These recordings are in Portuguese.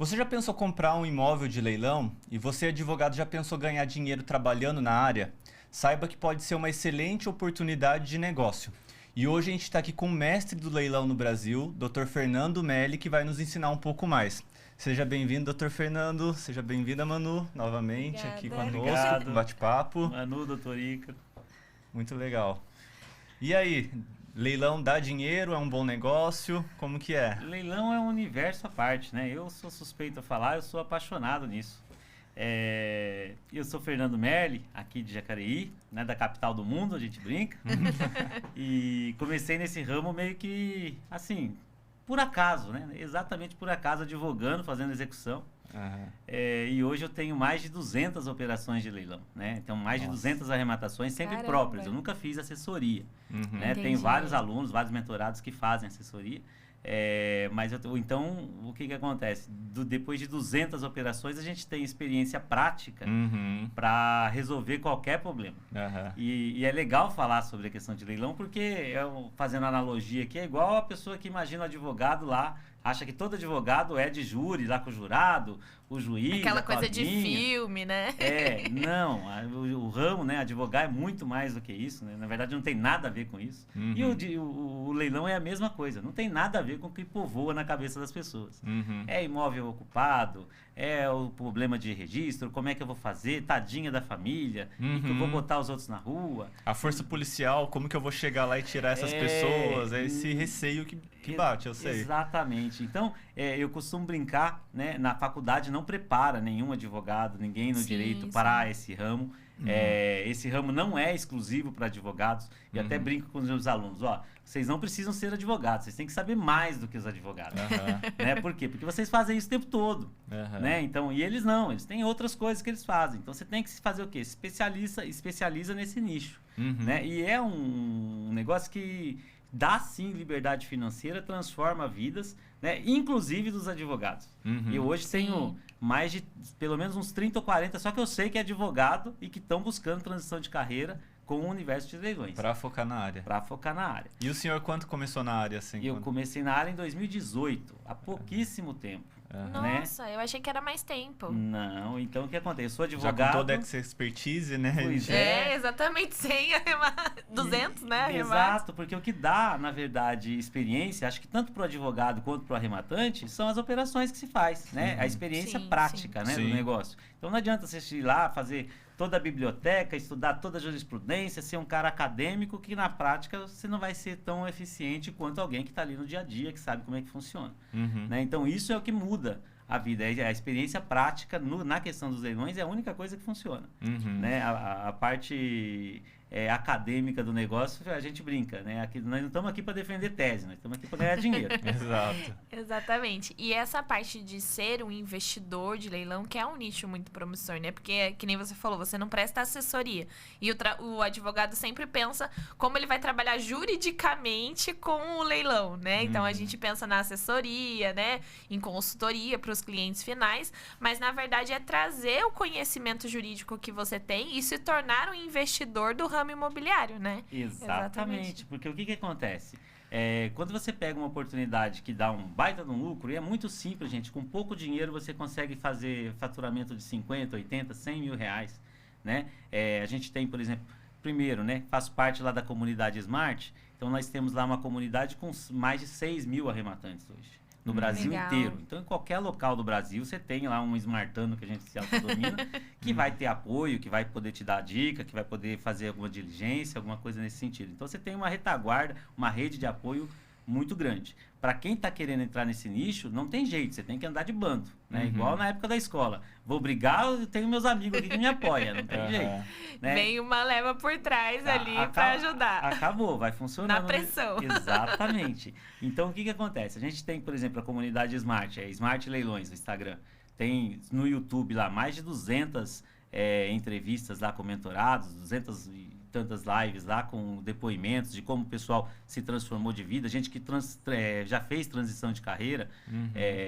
Você já pensou comprar um imóvel de leilão? E você, advogado, já pensou ganhar dinheiro trabalhando na área? Saiba que pode ser uma excelente oportunidade de negócio. E hoje a gente está aqui com o mestre do leilão no Brasil, Dr. Fernando Melli, que vai nos ensinar um pouco mais. Seja bem-vindo, Dr. Fernando. Seja bem-vinda, Manu, novamente. Obrigada. Aqui conosco, Obrigado. no bate-papo. Manu, doutor Ícaro. Muito legal. E aí, leilão dá dinheiro? É um bom negócio? Como que é? Leilão é um universo à parte, né? Eu sou suspeito a falar, eu sou apaixonado nisso. Eu sou Fernando Melli, aqui de Jacareí, né, da capital do mundo, a gente brinca. E comecei nesse ramo meio que, assim, por acaso, né? Exatamente por acaso, advogando, fazendo execução. Aham. E hoje eu tenho mais de 200 operações de leilão, né? Então, mais de Nossa. 200 arrematações, sempre Caramba. próprias. Eu nunca fiz assessoria, Uhum. né? Tenho Entendi. vários alunos, vários mentorados que fazem assessoria. Então, o que acontece? Depois de 200 operações, a gente tem experiência prática Uhum. para resolver qualquer problema. Aham. E é legal falar sobre a questão de leilão, porque, fazendo analogia aqui, é igual a pessoa que imagina o advogado lá, acha que todo advogado é de júri, lá com o jurado, o juiz, Aquela a coisa de codinha. filme, né? Não, o ramo, né, advogar é muito mais do que isso, né? Na verdade, não tem nada a ver com isso. Uhum. E o leilão é a mesma coisa, não tem nada a ver com o que povoa na cabeça das pessoas. Uhum. É imóvel ocupado, é o problema de registro, como é que eu vou fazer, tadinha da família, e que eu vou Uhum. botar os outros na rua. A força policial, como que eu vou chegar lá e tirar essas pessoas? É esse receio que bate, eu sei. Exatamente. Então, eu costumo brincar, né? Na faculdade não prepara nenhum advogado, ninguém no Sim, direito sim. para esse ramo. Esse ramo não é exclusivo para advogados. E até brinco com os meus alunos, ó, vocês não precisam ser advogados, vocês têm que saber mais do que os advogados. Aham. Né? Por quê? Porque vocês fazem isso o tempo todo. Aham. Né? Então, e eles não, eles têm outras coisas que eles fazem. Então você tem que fazer o quê? Se especializa nesse nicho. Uhum. Né? E é um negócio que dá sim liberdade financeira, transforma vidas, né? Inclusive dos advogados. Uhum. E hoje Sim. tenho mais de pelo menos uns 30 ou 40, só que eu sei que é advogado e que estão buscando transição de carreira com o universo de leilões. Pra focar na área. Para focar na área. E o senhor quando começou na área, assim? E eu quando- comecei na área em 2018, há pouquíssimo tempo. Aham. né? Nossa, eu achei que era mais tempo. Não, então o que acontece? Eu sou Já advogado. com toda essa expertise, né? Pois Já- Exatamente, 100 200, né? arremate. Exato, porque o que dá, na verdade, experiência, acho que tanto para o advogado quanto para o arrematante, são as operações que se faz, né? A experiência Sim, prática, né, Sim. do negócio. Então não adianta você ir lá, fazer toda a biblioteca, estudar toda a jurisprudência, ser um cara acadêmico que na prática você não vai ser tão eficiente quanto alguém que está ali no dia a dia, que sabe como é que funciona. Uhum. Né? Então isso é o que muda a vida. A experiência prática na questão dos leilões é a única coisa que funciona. Uhum. Né? A parte acadêmica do negócio, a gente brinca, né? Nós não estamos aqui para defender tese, nós estamos aqui para ganhar dinheiro. Exato. Exatamente. E essa parte de ser um investidor de leilão, que é um nicho muito promissor, né? Porque, que nem você falou, você não presta assessoria. E o advogado sempre pensa como ele vai trabalhar juridicamente com o leilão, né? Então, a gente pensa na assessoria, né? Em consultoria para os clientes finais. Mas, na verdade, é trazer o conhecimento jurídico que você tem e se tornar um investidor do ramo imobiliário, né? Exatamente, porque o que acontece? Quando você pega uma oportunidade que dá um baita de um lucro, e é muito simples, gente, com pouco dinheiro você consegue fazer faturamento de 50, 80, 100 mil reais, né? A gente tem, por exemplo, primeiro, né, faço parte lá da comunidade Smart, então nós temos lá uma comunidade com mais de 6 mil arrematantes hoje. No Brasil Legal. inteiro. Então, em qualquer local do Brasil, você tem lá um smartano que a gente se autodomina, que vai ter apoio, que vai poder te dar dica, que vai poder fazer alguma diligência, alguma coisa nesse sentido. Então, você tem uma retaguarda, uma rede de apoio muito grande. Para quem está querendo entrar nesse nicho, não tem jeito, você tem que andar de bando, né? Igual na época da escola. Vou brigar, eu tenho meus amigos aqui que me apoiam, não tem Aham. jeito. Né? Vem uma leva por trás ali Acaba- para ajudar. Acabou, vai funcionar. Na pressão. Exatamente. Então, o que acontece? A gente tem, por exemplo, a comunidade Smart, Smart Leilões no Instagram. Tem no YouTube lá mais de 200 entrevistas lá com mentorados, 200 e tantas lives lá com depoimentos de como o pessoal se transformou de vida, gente que já fez transição de carreira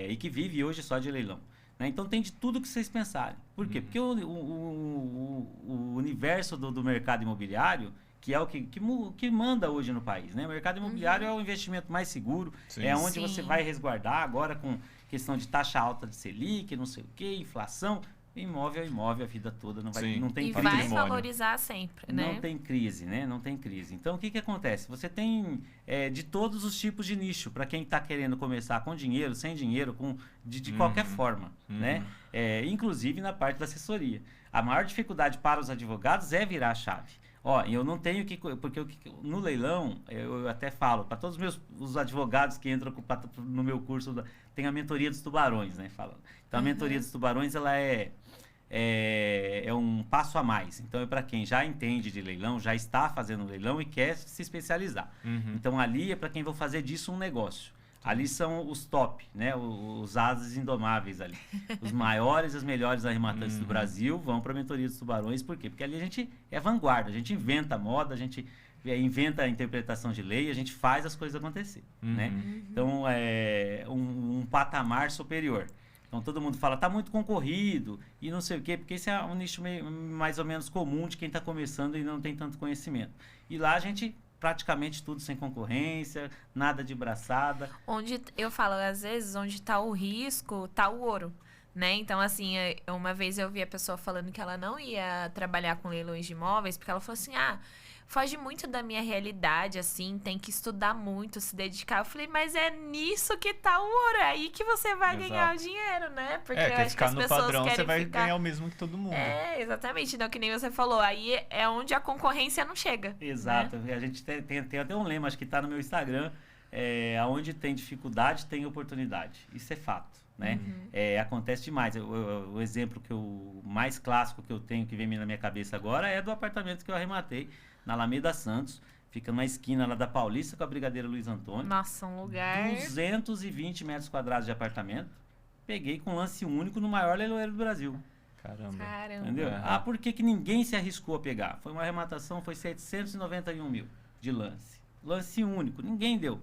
e que vive hoje só de leilão. Né? Então tem de tudo que vocês pensarem. Por quê? Porque o universo do mercado imobiliário, que é o que manda hoje no país, né? O mercado imobiliário é o investimento mais seguro, Sim. é onde Sim. você vai resguardar agora com questão de taxa alta de Selic, não sei o quê, inflação. Imóvel é imóvel a vida toda, não Sim. tem E crise. vai patrimônio. valorizar sempre, né? Não tem crise, né? Não tem crise. Então, o que acontece? Você tem de todos os tipos de nicho, para quem está querendo começar com dinheiro, sem dinheiro, de qualquer forma, né? Inclusive na parte da assessoria. A maior dificuldade para os advogados é virar a chave. Ó, eu não tenho que... Porque no leilão, eu até falo, para todos os advogados que entram no meu curso, tem a mentoria dos tubarões, né? Então, a mentoria dos tubarões, ela é um passo a mais. Então, é para quem já entende de leilão, já está fazendo leilão e quer se especializar. Então, ali é para quem vai fazer disso um negócio. Ali são os top, né? Os asas indomáveis ali. Os maiores, os melhores arrematantes do Brasil vão para a mentoria dos tubarões. Por quê? Porque ali a gente é vanguarda, a gente inventa a moda, a gente inventa a interpretação de lei, a gente faz as coisas acontecer, né? Então, é um patamar superior. Então, todo mundo fala, tá muito concorrido e não sei o quê, porque esse é um nicho mais ou menos comum de quem está começando e não tem tanto conhecimento. E lá a gente, praticamente tudo sem concorrência, nada de braçada. Onde, eu falo, às vezes, onde tá o risco, tá o ouro, né? Então, assim, uma vez eu vi a pessoa falando que ela não ia trabalhar com leilões de imóveis, porque ela falou assim, foge muito da minha realidade, assim, tem que estudar muito, se dedicar. Eu falei, mas é nisso que tá o ouro, é aí que você vai ganhar o dinheiro, né? Porque eu quer acho que ficar as no pessoas padrão, querem você vai ficar... ganhar o mesmo que todo mundo. Exatamente, não, que nem você falou, aí é onde a concorrência não chega. Exato, né? A gente tem até um lema, acho que está no meu Instagram, aonde tem dificuldade, tem oportunidade. Isso é fato, né? Acontece demais. O exemplo mais clássico que eu tenho, que vem na minha cabeça agora, é do apartamento que eu arrematei na Alameda Santos, fica numa esquina lá da Paulista com a Brigadeira Luiz Antônio. Nossa, um lugar... 220 metros quadrados de apartamento. Peguei com lance único no maior leiloeiro do Brasil. Caramba. Entendeu? Por que ninguém se arriscou a pegar? Foi uma arrematação, foi 791 mil de lance. Lance único, ninguém deu.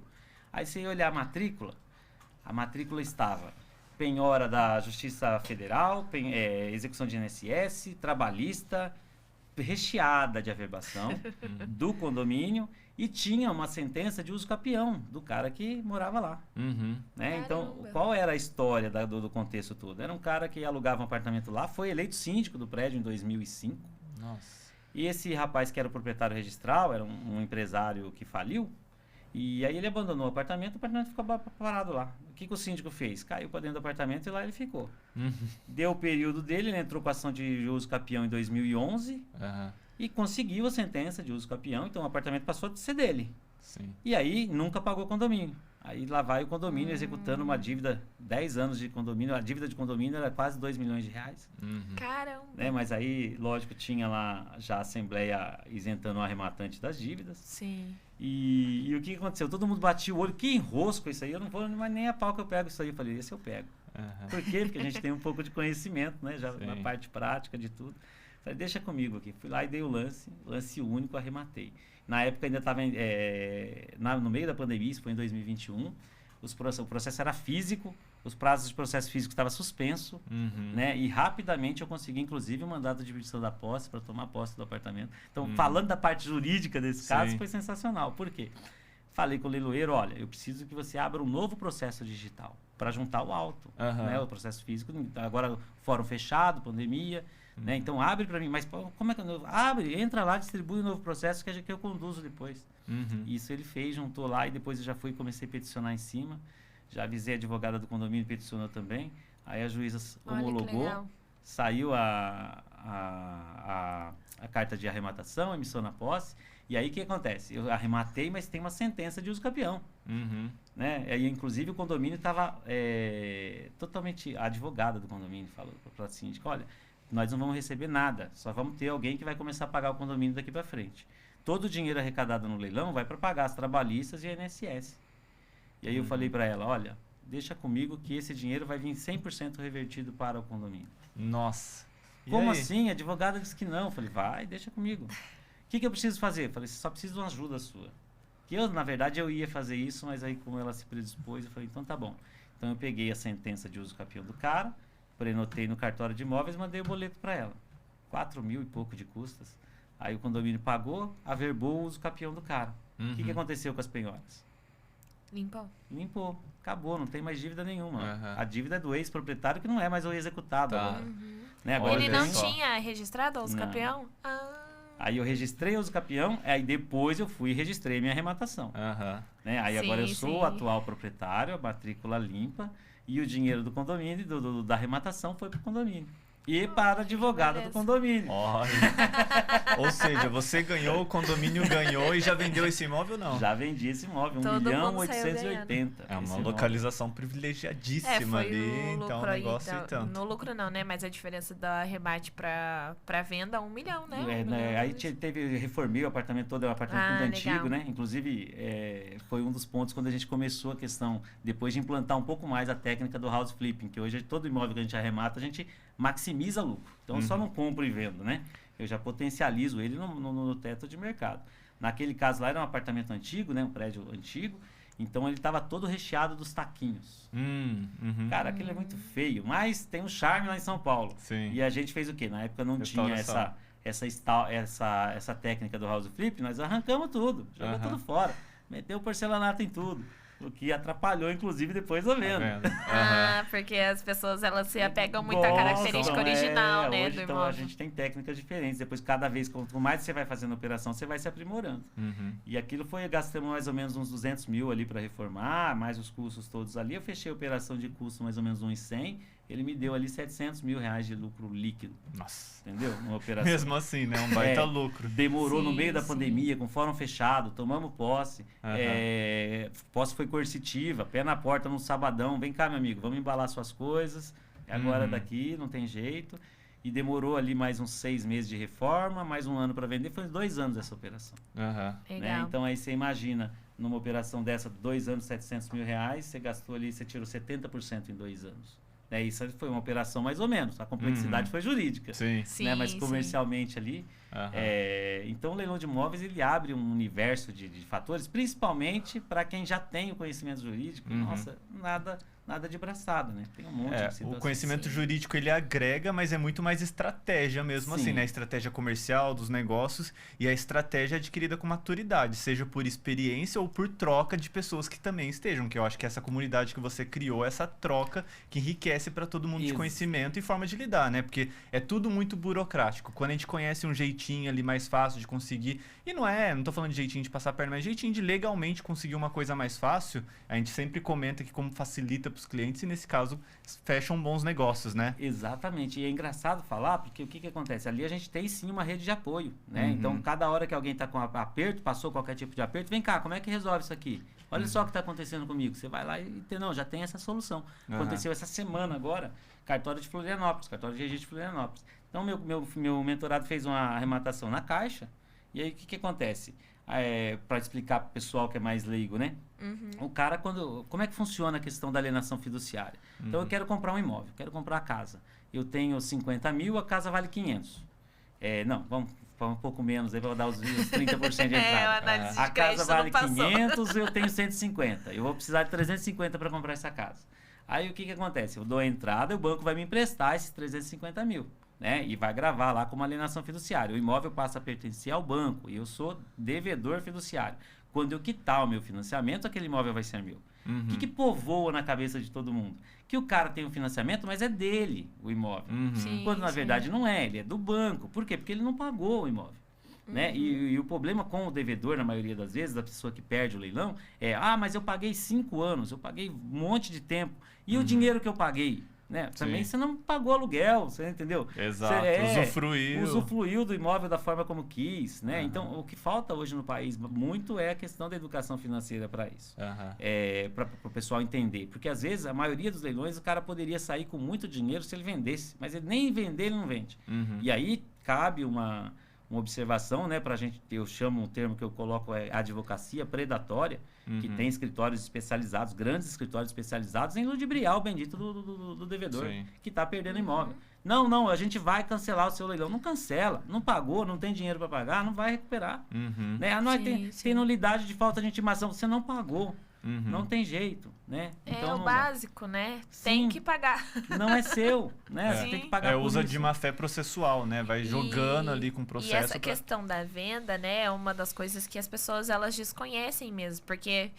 Aí você ia olhar a matrícula estava penhora da Justiça Federal, execução de INSS, trabalhista, recheada de averbação do condomínio e tinha uma sentença de uso capião do cara que morava lá. Né? Então, qual era a história do contexto todo? Era um cara que alugava um apartamento lá, foi eleito síndico do prédio em 2005. Nossa. E esse rapaz que era o proprietário registral, era um empresário que faliu, e aí ele abandonou o apartamento ficou parado lá. O que o síndico fez? Caiu para dentro do apartamento e lá ele ficou. Deu o período dele, ele entrou com a ação de uso capião em 2011 e conseguiu a sentença de uso capião, então o apartamento passou a ser dele. Sim. E aí nunca pagou condomínio. Aí lá vai o condomínio executando uma dívida, 10 anos de condomínio, a dívida de condomínio era quase 2 milhões de reais. Caramba! Né? Mas aí, lógico, tinha lá já a Assembleia isentando o arrematante das dívidas. Sim. E o que aconteceu? Todo mundo batia o olho, que enrosco isso aí, eu não vou mais nem a pau que eu pego isso aí. Eu falei, esse eu pego. Por quê? Porque a gente tem um pouco de conhecimento, né? Já na parte prática de tudo. Falei, deixa comigo aqui. Fui lá e dei o lance único, arrematei. Na época ainda estava no meio da pandemia, isso foi em 2021. O processo era físico, os prazos de processo físico estavam suspenso, né? E rapidamente eu consegui, inclusive, um mandato de dividição da posse para tomar posse do apartamento. Então, falando da parte jurídica desse caso, foi sensacional. Por quê? Falei com o leiloeiro, olha, eu preciso que você abra um novo processo digital para juntar o auto, né? O processo físico. Agora, fórum fechado, pandemia, né? Então, abre para mim. Mas como é que eu... Abre, entra lá, distribui um novo processo que eu conduzo depois. Isso ele fez, juntou lá e depois eu já fui e comecei a peticionar em cima. Já avisei a advogada do condomínio, peticionou também. Aí a juíza homologou, saiu a carta de arrematação, emissão na posse. E aí o que acontece? Eu arrematei, mas tem uma sentença de uso capião. Né? Aí, inclusive, o condomínio estava totalmente... A advogada do condomínio falou para a síndica, olha, nós não vamos receber nada, só vamos ter alguém que vai começar a pagar o condomínio daqui para frente. Todo o dinheiro arrecadado no leilão vai para pagar as trabalhistas e a INSS. E aí eu falei para ela, olha, deixa comigo que esse dinheiro vai vir 100% revertido para o condomínio. Nossa. Como assim? A advogada disse que não. Eu falei, vai, deixa comigo. O que eu preciso fazer? Eu falei, só preciso de uma ajuda sua. Que eu, na verdade, eu ia fazer isso, mas aí como ela se predispôs, eu falei, então tá bom. Então eu peguei a sentença de uso capião do cara, prenotei no cartório de imóveis e mandei o boleto para ela. 4 mil e pouco de custas. Aí o condomínio pagou, averbou o uso capião do cara. O que Uhum. aconteceu com as penhoras? Limpou. Limpou. Acabou, não tem mais dívida nenhuma. Aham. A dívida é do ex-proprietário que não é mais o executado. Tá. Agora. Né? Agora Olha Ele não só. tinha registrado os Não. campeão? Ah. Aí eu registrei os capião, aí depois eu fui e registrei minha arrematação. Aham. Né? Aí Sim, agora eu sou o sim. atual proprietário, a matrícula limpa, e o dinheiro do condomínio, da arrematação, foi para o condomínio. E para a advogada do beleza. condomínio. Olha. Ou seja, você ganhou, o condomínio ganhou e já vendeu esse imóvel ou não? Já vendi esse imóvel, Todo mundo saiu 1.880.000. É uma esse imóvel. localização privilegiadíssima Foi ali, o lucro então o aí, negócio então, e tanto. no lucro não, né? Mas a diferença da rebate pra venda, 1 milhão, né? É, 1 né, milhão. aí reformei o apartamento todo, é um apartamento Ah, muito legal. antigo, né? Inclusive, foi um dos pontos quando a gente começou a questão, depois de implantar um pouco mais a técnica do house flipping, que hoje todo imóvel que a gente arremata, a gente maximiza lucro. Então, eu só não compro e vendo, né? Eu já potencializo ele no teto de mercado. Naquele caso lá, era um apartamento antigo, né? Um prédio antigo. Então, ele estava todo recheado dos taquinhos. Uhum. Cara, aquele é muito feio, mas tem um charme lá em São Paulo. Sim. E a gente fez o quê? Na época não tinha Restauração. essa técnica do house flip, nós arrancamos tudo, jogou Aham. tudo fora. Meteu porcelanato em tudo. O que atrapalhou, inclusive, depois da Tá venda. vendo? Aham. Ah, porque as pessoas, elas se apegam muito à Gostam, característica original, né, hoje, do então, imóvel. a gente tem técnicas diferentes. Depois, cada vez, quanto mais você vai fazendo a operação, você vai se aprimorando. Uhum. E aquilo gastamos mais ou menos uns 200 mil ali para reformar, mais os custos todos ali. Eu fechei a operação de custo mais ou menos uns 100. Ele me deu ali 700 mil reais de lucro líquido, Nossa. entendeu? Uma operação. Mesmo assim, né? Um baita É. lucro. Demorou no Sim, meio da sim. pandemia, com fórum fechado, tomamos posse. Aham. Posse foi coercitiva, pé na porta no sabadão. Vem cá, meu amigo, vamos embalar suas coisas. É agora daqui, não tem jeito. E demorou ali mais uns 6 meses de reforma, mais um ano para vender. Foi 2 anos essa operação. Aham. Né? Legal. Então aí você imagina, numa operação dessa, 2 anos, 700 mil reais, você gastou ali, você tirou 70% em 2 anos. Isso foi uma operação mais ou menos. A complexidade foi jurídica. Sim. Sim, Né? Mas sim. comercialmente ali. Aham. Então o leilão de imóveis ele abre um universo de fatores, principalmente para quem já tem o conhecimento jurídico. Uhum. Nossa, nada de braçada, né? Tem um monte É, de situações. o conhecimento Sim. jurídico ele agrega, mas é muito mais estratégia mesmo Sim. assim, né? A estratégia comercial dos negócios e a estratégia adquirida com maturidade, seja por experiência ou por troca de pessoas que também estejam, que eu acho que essa comunidade que você criou, essa troca que enriquece para todo mundo de Isso. conhecimento e forma de lidar, né? Porque é tudo muito burocrático. Quando a gente conhece um jeitinho ali mais fácil de conseguir, e não tô falando de jeitinho de passar a perna, mas jeitinho de legalmente conseguir uma coisa mais fácil, a gente sempre comenta que como facilita para os clientes e nesse caso fecham bons negócios, né? Exatamente. E é engraçado falar, porque o que acontece? Ali a gente tem sim uma rede de apoio, né? Uhum. Então, cada hora que alguém está com aperto, passou qualquer tipo de aperto, vem cá, como é que resolve isso aqui? Olha só o que está acontecendo comigo. Você vai lá e não, já tem essa solução. Aham. Aconteceu essa semana agora, cartório de Florianópolis, cartório de registro de Florianópolis. Então, meu mentorado fez uma arrematação na Caixa, e aí o que acontece? Para explicar para o pessoal que é mais leigo, né? O cara, como é que funciona a questão da alienação fiduciária? Então, eu quero comprar um imóvel, quero comprar a casa. Eu tenho 50 mil, a casa vale 500. Não, vamos um pouco menos, aí vou dar os 30% de É, entrada. a análise de A crédito casa vale não passou. 500, eu tenho 150. Eu vou precisar de 350 para comprar essa casa. Aí, o que acontece? Eu dou a entrada e o banco vai me emprestar esses 350 mil. Né? E vai gravar lá como alienação fiduciária. O imóvel passa a pertencer ao banco e eu sou devedor fiduciário. Quando eu quitar o meu financiamento, aquele imóvel vai ser meu. Uhum. O que povoa na cabeça de todo mundo? Que o cara tem um financiamento, mas é dele o imóvel. Uhum. Sim. Quando na verdade não é, ele é do banco. Por quê? Porque ele não pagou o imóvel. Né? E o problema com o devedor, na maioria das vezes, da pessoa que perde o leilão, mas eu paguei 5 anos, eu paguei um monte de tempo. E o dinheiro que eu paguei? Né? Também você não pagou aluguel, você entendeu? Exato, Usufruiu do imóvel da forma como quis, né? Uhum. Então, o que falta hoje no país muito é a questão da educação financeira para isso. Uhum. Para o pessoal entender. Porque, às vezes, a maioria dos leilões, o cara poderia sair com muito dinheiro se ele vendesse. Mas ele nem vender, ele não vende. Uhum. E aí, cabe uma observação, né? Pra gente, eu chamo um termo que eu coloco, advocacia predatória, que tem escritórios especializados, grandes escritórios especializados em ludibriar o bendito do devedor, Sim. que está perdendo imóvel. Não, a gente vai cancelar o seu leilão. Não cancela, não pagou, não tem dinheiro para pagar, não vai recuperar. Uhum. Né? Sim, sim. Tem nulidade de falta de intimação, você não pagou. Uhum. Não tem jeito. né? É o básico, né? Sim. Tem que pagar. Não é seu, né? Você Sim. tem que pagar por usa isso. de má fé processual, né? Vai jogando ali com o processo. E essa questão da venda, né, é uma das coisas que as pessoas, elas desconhecem mesmo, porque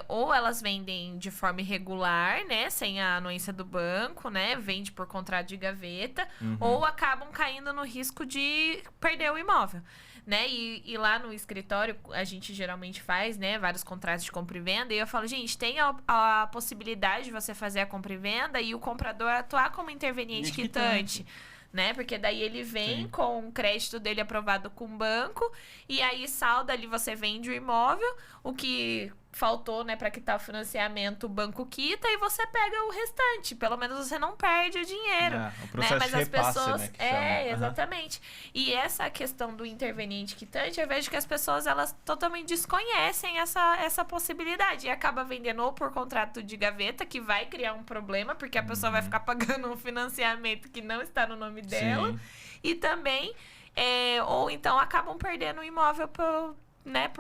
ou elas vendem de forma irregular, né, sem a anuência do banco, né, vende por contrato de gaveta, ou acabam caindo no risco de perder o imóvel. Né? E lá no escritório, a gente geralmente faz, né, vários contratos de compra e venda, e eu falo, gente, tem a possibilidade de você fazer a compra e venda e o comprador atuar como interveniente quitante. Né? Porque daí ele vem com o crédito dele aprovado com o banco, e aí salda ali, você vende o imóvel, o que faltou, né, para quitar o financiamento, o banco quita e você pega o restante. Pelo menos você não perde o dinheiro. O processo, né? Mas de as repasse, pessoas, né, que chama. exatamente. E essa questão do interveniente quitante, eu vejo que as pessoas, elas totalmente desconhecem essa possibilidade e acaba vendendo ou por contrato de gaveta, que vai criar um problema, porque a pessoa vai ficar pagando um financiamento que não está no nome dela. Sim. E também, ou então acabam perdendo o imóvel por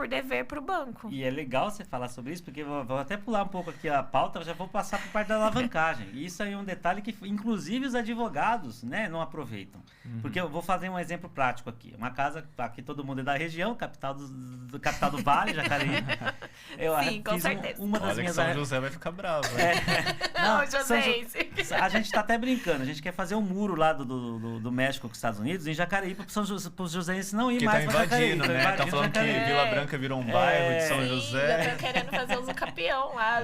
dever para o banco. E é legal você falar sobre isso, porque eu vou até pular um pouco aqui a pauta, eu já vou passar por parte da alavancagem. E isso aí é um detalhe que, inclusive, os advogados, né, não aproveitam. Porque eu vou fazer um exemplo prático aqui. Uma casa, aqui todo mundo é da região, capital do Vale, Jacareí. Sim, com certeza. Uma das Olha que minhas São José vai ficar bravo. Não, José. A gente tá até brincando, a gente quer fazer um muro lá do México com os Estados Unidos, em Jacareí, para os joséenses não ir Que mais tá para Jacareí. invadindo, né? Tá falando que Vila Branca virou um bairro de São Sim, José. já tá querendo fazer uso capião lá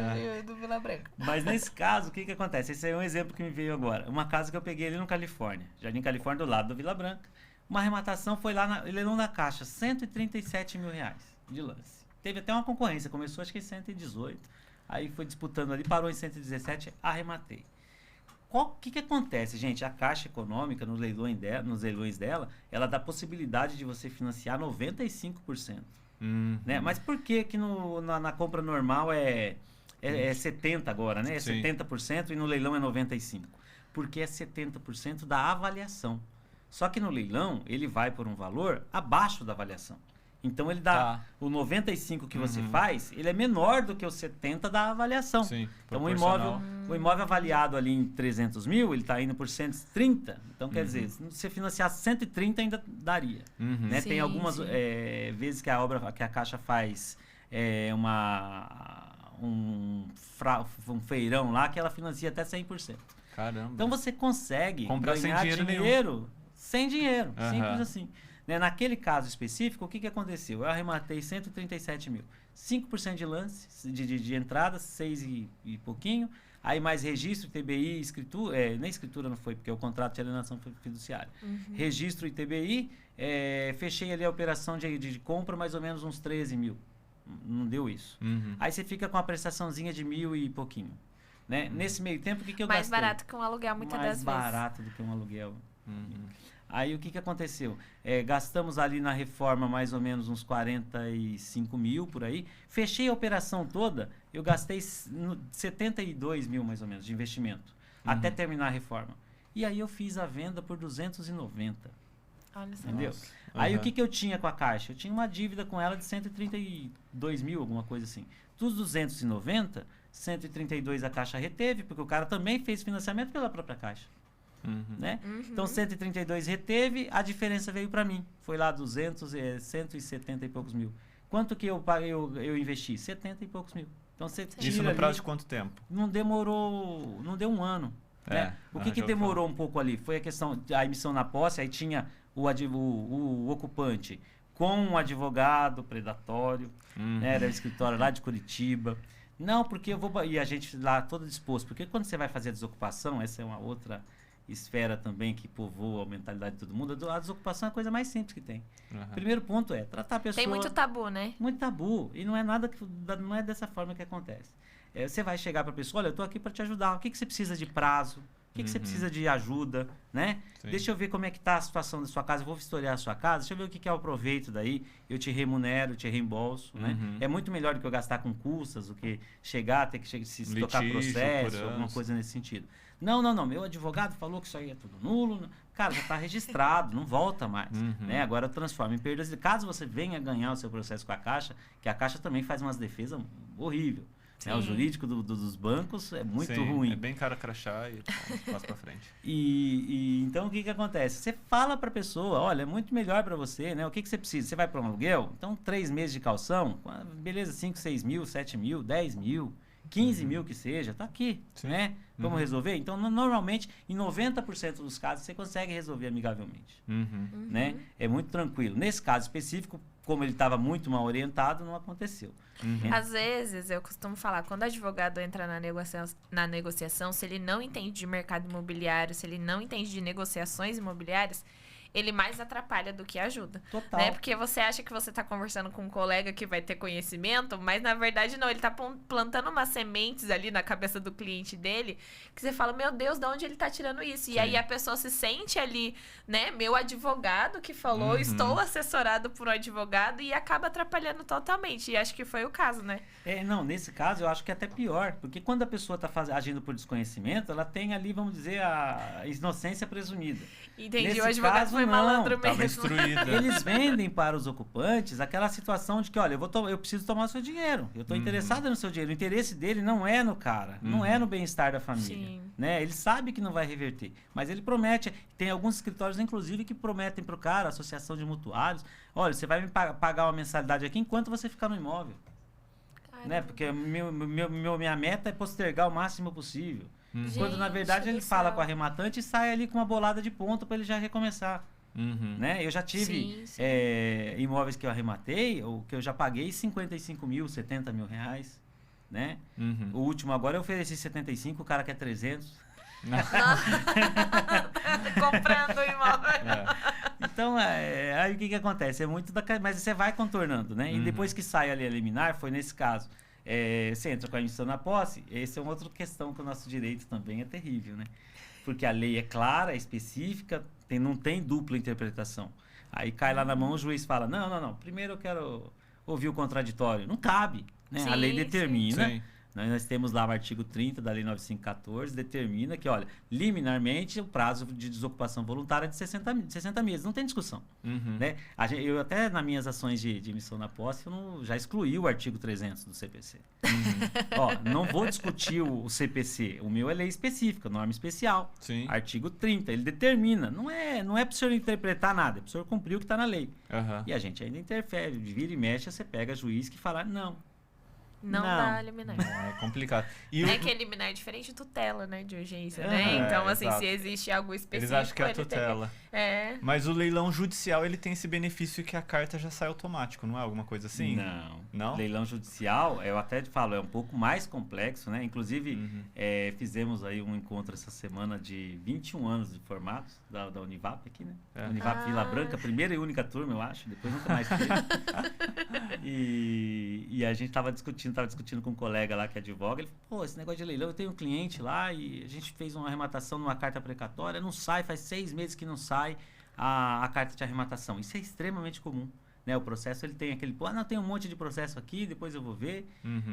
do Vila Branca. Mas nesse caso, o que acontece? Esse é um exemplo que me veio agora. Uma casa que eu peguei ali no Califórnia, Jardim Califórnia, do lado do Vila Branca. Uma arrematação foi lá na leilão da Caixa, R$137 mil de lance. Teve até uma concorrência, começou acho que em 118. Aí foi disputando ali, parou em 117, arrematei. O que acontece, gente? A Caixa Econômica, nos leilões dela, ela dá possibilidade de você financiar 95%. Né? Mas por que na compra normal é 70% agora, né? É 70% e no leilão é 95%. Porque é 70% da avaliação. Só que no leilão, ele vai por um valor abaixo da avaliação. Então, ele dá o 95% que você faz, ele é menor do que o 70% da avaliação. Sim, então, o imóvel avaliado ali em 300 mil, ele está indo por 130. Então, quer dizer, se você financiasse 130, ainda daria. Né? Sim, tem algumas vezes que a Caixa faz um feirão lá, que ela financia até 100%. Caramba. Então, você consegue comprar ganhar sem dinheiro nenhum. Sem dinheiro. Simples assim. Né? Naquele caso específico, o que aconteceu? Eu arrematei 137 mil. 5% de lance, de entrada, 6 e pouquinho. Aí mais registro, ITBI, escritura. Nem escritura não foi, porque o contrato de alienação foi fiduciário. Registro ITBI, fechei ali a operação de compra, mais ou menos uns 13 mil. Não deu isso. Aí você fica com a prestaçãozinha de 1.000 e pouquinho. Né? Nesse meio tempo, o que eu mais gastei? Mais barato que um aluguel, muitas das vezes. Mais barato do que um aluguel. Aí o que aconteceu? Gastamos ali na reforma mais ou menos uns 45 mil por aí. Fechei a operação toda, eu gastei 72 mil mais ou menos de investimento, até terminar a reforma. E aí eu fiz a venda por 290. Olha só. Entendeu? Aí o que eu tinha com a Caixa? Eu tinha uma dívida com ela de 132 mil, alguma coisa assim. Dos 290, 132 a Caixa reteve, porque o cara também fez financiamento pela própria Caixa. Né? Então 132 reteve, a diferença veio para mim. Foi lá 170 e poucos mil. Quanto que eu investi? 70 e poucos mil. Então você isso no prazo de quanto tempo? Não deu um ano. Né? O que demorou um pouco ali? Foi a questão da emissão na posse, aí tinha o ocupante com um advogado predatório, né? Era o escritório lá de Curitiba. Não, porque eu vou... E a gente lá todo disposto. Porque quando você vai fazer a desocupação, essa é uma outra esfera também que povoa a mentalidade de todo mundo. A desocupação é a coisa mais simples que tem. Primeiro ponto é tratar a pessoa... Tem muito tabu, né? Muito tabu. E não é nada não é dessa forma que acontece. Você vai chegar para a pessoa, olha, eu estou aqui para te ajudar. O que você precisa de prazo? O que você precisa de ajuda, né? Sim. Deixa eu ver como é que está a situação da sua casa. Eu vou vistoriar a sua casa. Deixa eu ver o que é o proveito daí. Eu te remunero, eu te reembolso, né? É muito melhor do que eu gastar com custas do que ter que se tocar processo, alguma coisa nesse sentido. Não. Meu advogado falou que isso aí é tudo nulo. Cara, já está registrado, não volta mais. Né? Agora eu transformo em perdas. Caso você venha ganhar o seu processo com a Caixa, que a Caixa também faz umas defesas horríveis. Né? O jurídico dos bancos é muito ruim. É bem cara crachá e passa pra frente. Então o que acontece? Você fala para a pessoa, olha, é muito melhor para você, né? O que você precisa? Você vai para um aluguel? Então 3 meses de calção, beleza, 5, 6 mil, 7 mil, 10 mil, 15 mil que seja, tá aqui, né? Vamos resolver? Então normalmente, em 90% dos casos, você consegue resolver amigavelmente, né? É muito tranquilo. Nesse caso específico, como ele estava muito mal orientado, não aconteceu. Às vezes, eu costumo falar, quando o advogado entra na negociação, se ele não entende de mercado imobiliário, se ele não entende de negociações imobiliárias, ele mais atrapalha do que ajuda. Total. Né? Porque você acha que você está conversando com um colega que vai ter conhecimento, mas na verdade não, ele está plantando umas sementes ali na cabeça do cliente dele, que você fala, meu Deus, de onde ele está tirando isso? E aí a pessoa se sente ali, né, meu advogado que falou, estou assessorado por um advogado, e acaba atrapalhando totalmente. E acho que foi o caso, né? Não, nesse caso eu acho que é até pior, porque quando a pessoa está agindo por desconhecimento, ela tem ali, vamos dizer, a inocência presumida. Entendi, Nesse o advogado caso, foi malandro mesmo. Tava instruída. Eles vendem para os ocupantes aquela situação de que, olha, eu preciso tomar o seu dinheiro, eu estou interessado no seu dinheiro. O interesse dele não é no cara, não é no bem-estar da família. Sim. Né? Ele sabe que não vai reverter, mas ele promete. Tem alguns escritórios, inclusive, que prometem para o cara, associação de mutuários, olha, você vai me pagar uma mensalidade aqui enquanto você ficar no imóvel. Né? Porque minha meta é postergar o máximo possível. Quando, na verdade, ele fala com o arrematante e sai ali com uma bolada de ponto para ele já recomeçar. Né? Eu já tive imóveis que eu arrematei, ou que eu já paguei 55 mil, 70 mil reais. Né? O último agora eu ofereci 75, o cara quer 300. Comprando o imóvel. Então, aí o que acontece? É muito mas você vai contornando, né? E depois que sai ali a liminar, foi nesse caso. Você entra com a emissão na posse, essa é uma outra questão que o nosso direito também é terrível, né? Porque a lei é clara, é específica, não tem dupla interpretação. Aí cai lá na mão, o juiz fala, não, primeiro eu quero ouvir o contraditório. Não cabe, né? A lei determina. Sim. Nós temos lá o artigo 30 da Lei 9514, determina que, olha, liminarmente o prazo de desocupação voluntária é de 60 meses. Não tem discussão. Né? Eu até, nas minhas ações de emissão na posse, eu já excluí o artigo 300 do CPC. Não vou discutir o CPC. O meu é lei específica, norma especial. Sim. Artigo 30, ele determina. Não é para o senhor interpretar nada, é para o senhor cumprir o que está na lei. E a gente ainda interfere. De vira e mexe, você pega juiz que fala, Não dá liminar. É complicado. Que liminar é diferente de tutela, né? De urgência, né? Então, assim, exato. se existe algo específico... Eles acham que é a tutela. Mas o leilão judicial, ele tem esse benefício que a carta já sai automático, não é alguma coisa assim? Não? Leilão judicial, eu até te falo, é um pouco mais complexo, né? Inclusive, fizemos aí um encontro essa semana de 21 anos de formatos da Univap aqui, né? Univap Vila Branca, primeira e única turma, eu acho. Depois nunca mais teve. E a gente tava discutindo com um colega lá que advoga. Ele falou, esse negócio de leilão, eu tenho um cliente lá e a gente fez uma arrematação numa carta precatória, não sai, faz 6 meses que não sai a carta de arrematação. Isso é extremamente comum. Né? O processo, ele tem aquele, tem um monte de processo aqui, depois eu vou ver.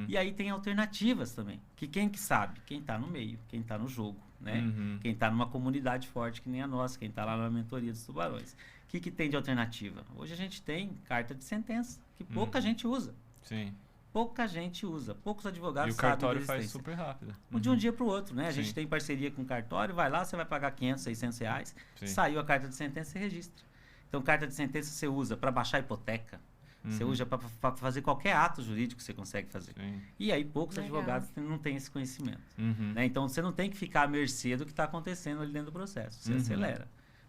E aí tem alternativas também. Que quem que sabe? Quem está no meio, quem está no jogo. Né? Quem está numa comunidade forte que nem a nossa, quem está lá na mentoria dos tubarões. O que tem de alternativa? Hoje a gente tem carta de sentença, que pouca gente usa. Sim. Pouca gente usa, poucos advogados sabem. E o cartório faz super rápido. De um dia para o outro, né? A gente tem parceria com o cartório, vai lá, você vai pagar 500, 600 reais, saiu a carta de sentença, você registra. Então, carta de sentença você usa para baixar a hipoteca, você usa para fazer qualquer ato jurídico que você consegue fazer. E aí, poucos advogados não têm esse conhecimento. Né? Então, você não tem que ficar à mercê do que está acontecendo ali dentro do processo, você acelera.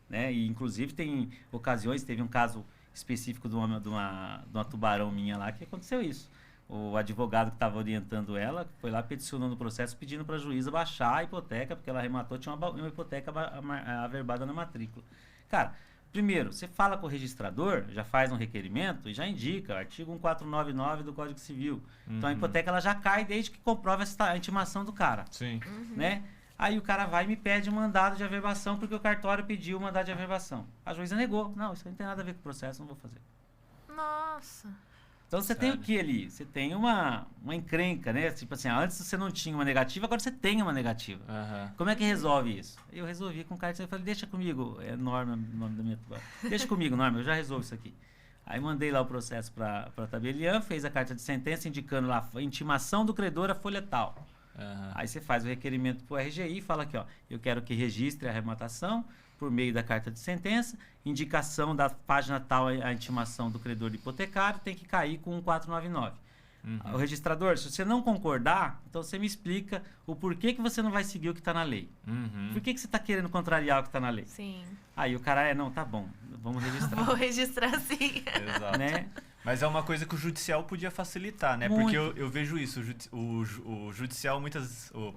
Né? E, inclusive, tem ocasiões, teve um caso específico de uma tubarão minha lá, que aconteceu isso. O advogado que estava orientando ela foi lá peticionando o processo, pedindo para a juíza baixar a hipoteca, porque ela arrematou, tinha uma hipoteca averbada na matrícula. Cara, primeiro, você fala com o registrador, já faz um requerimento e já indica, artigo 1499 do Código Civil. Então a hipoteca ela já cai desde que comprova a intimação do cara. Sim. Né? Aí o cara vai e me pede um mandado de averbação, porque o cartório pediu o mandado de averbação. A juíza negou. Não, isso não tem nada a ver com o processo, não vou fazer. Nossa. Então você tem o que ali? Você tem uma encrenca, né? Tipo assim, antes você não tinha uma negativa, agora você tem uma negativa. Como é que resolve isso? Eu resolvi com o cara, eu falei, deixa comigo, é Norma o nome da minha tubarão. Deixa comigo, Norma, eu já resolvo isso aqui. Aí mandei lá o processo para a tabeliã, fez a carta de sentença indicando lá a intimação do credor a folha tal. Aí você faz o requerimento para o RGI e fala aqui, ó, eu quero que registre a arrematação por meio da carta de sentença, indicação da página tal a intimação do credor hipotecário, tem que cair com 1499. O registrador, se você não concordar, então você me explica o porquê que você não vai seguir o que está na lei. Por que você está querendo contrariar o que está na lei? Sim. Aí o cara não, tá bom, vamos registrar. Vou registrar sim. Exato. Né? Mas é uma coisa que o judicial podia facilitar, né? Muito. Porque eu vejo isso, o judicial,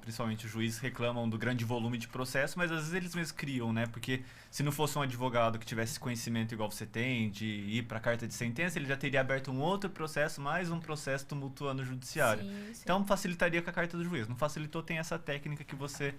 principalmente os juízes, reclamam do grande volume de processo, mas às vezes eles mesmos criam, né? Porque se não fosse um advogado que tivesse conhecimento igual você tem, de ir para a carta de sentença, ele já teria aberto um outro processo, mais um processo tumultuando o judiciário. Sim. Então facilitaria com a carta do juiz. Não facilitou, tem essa técnica que você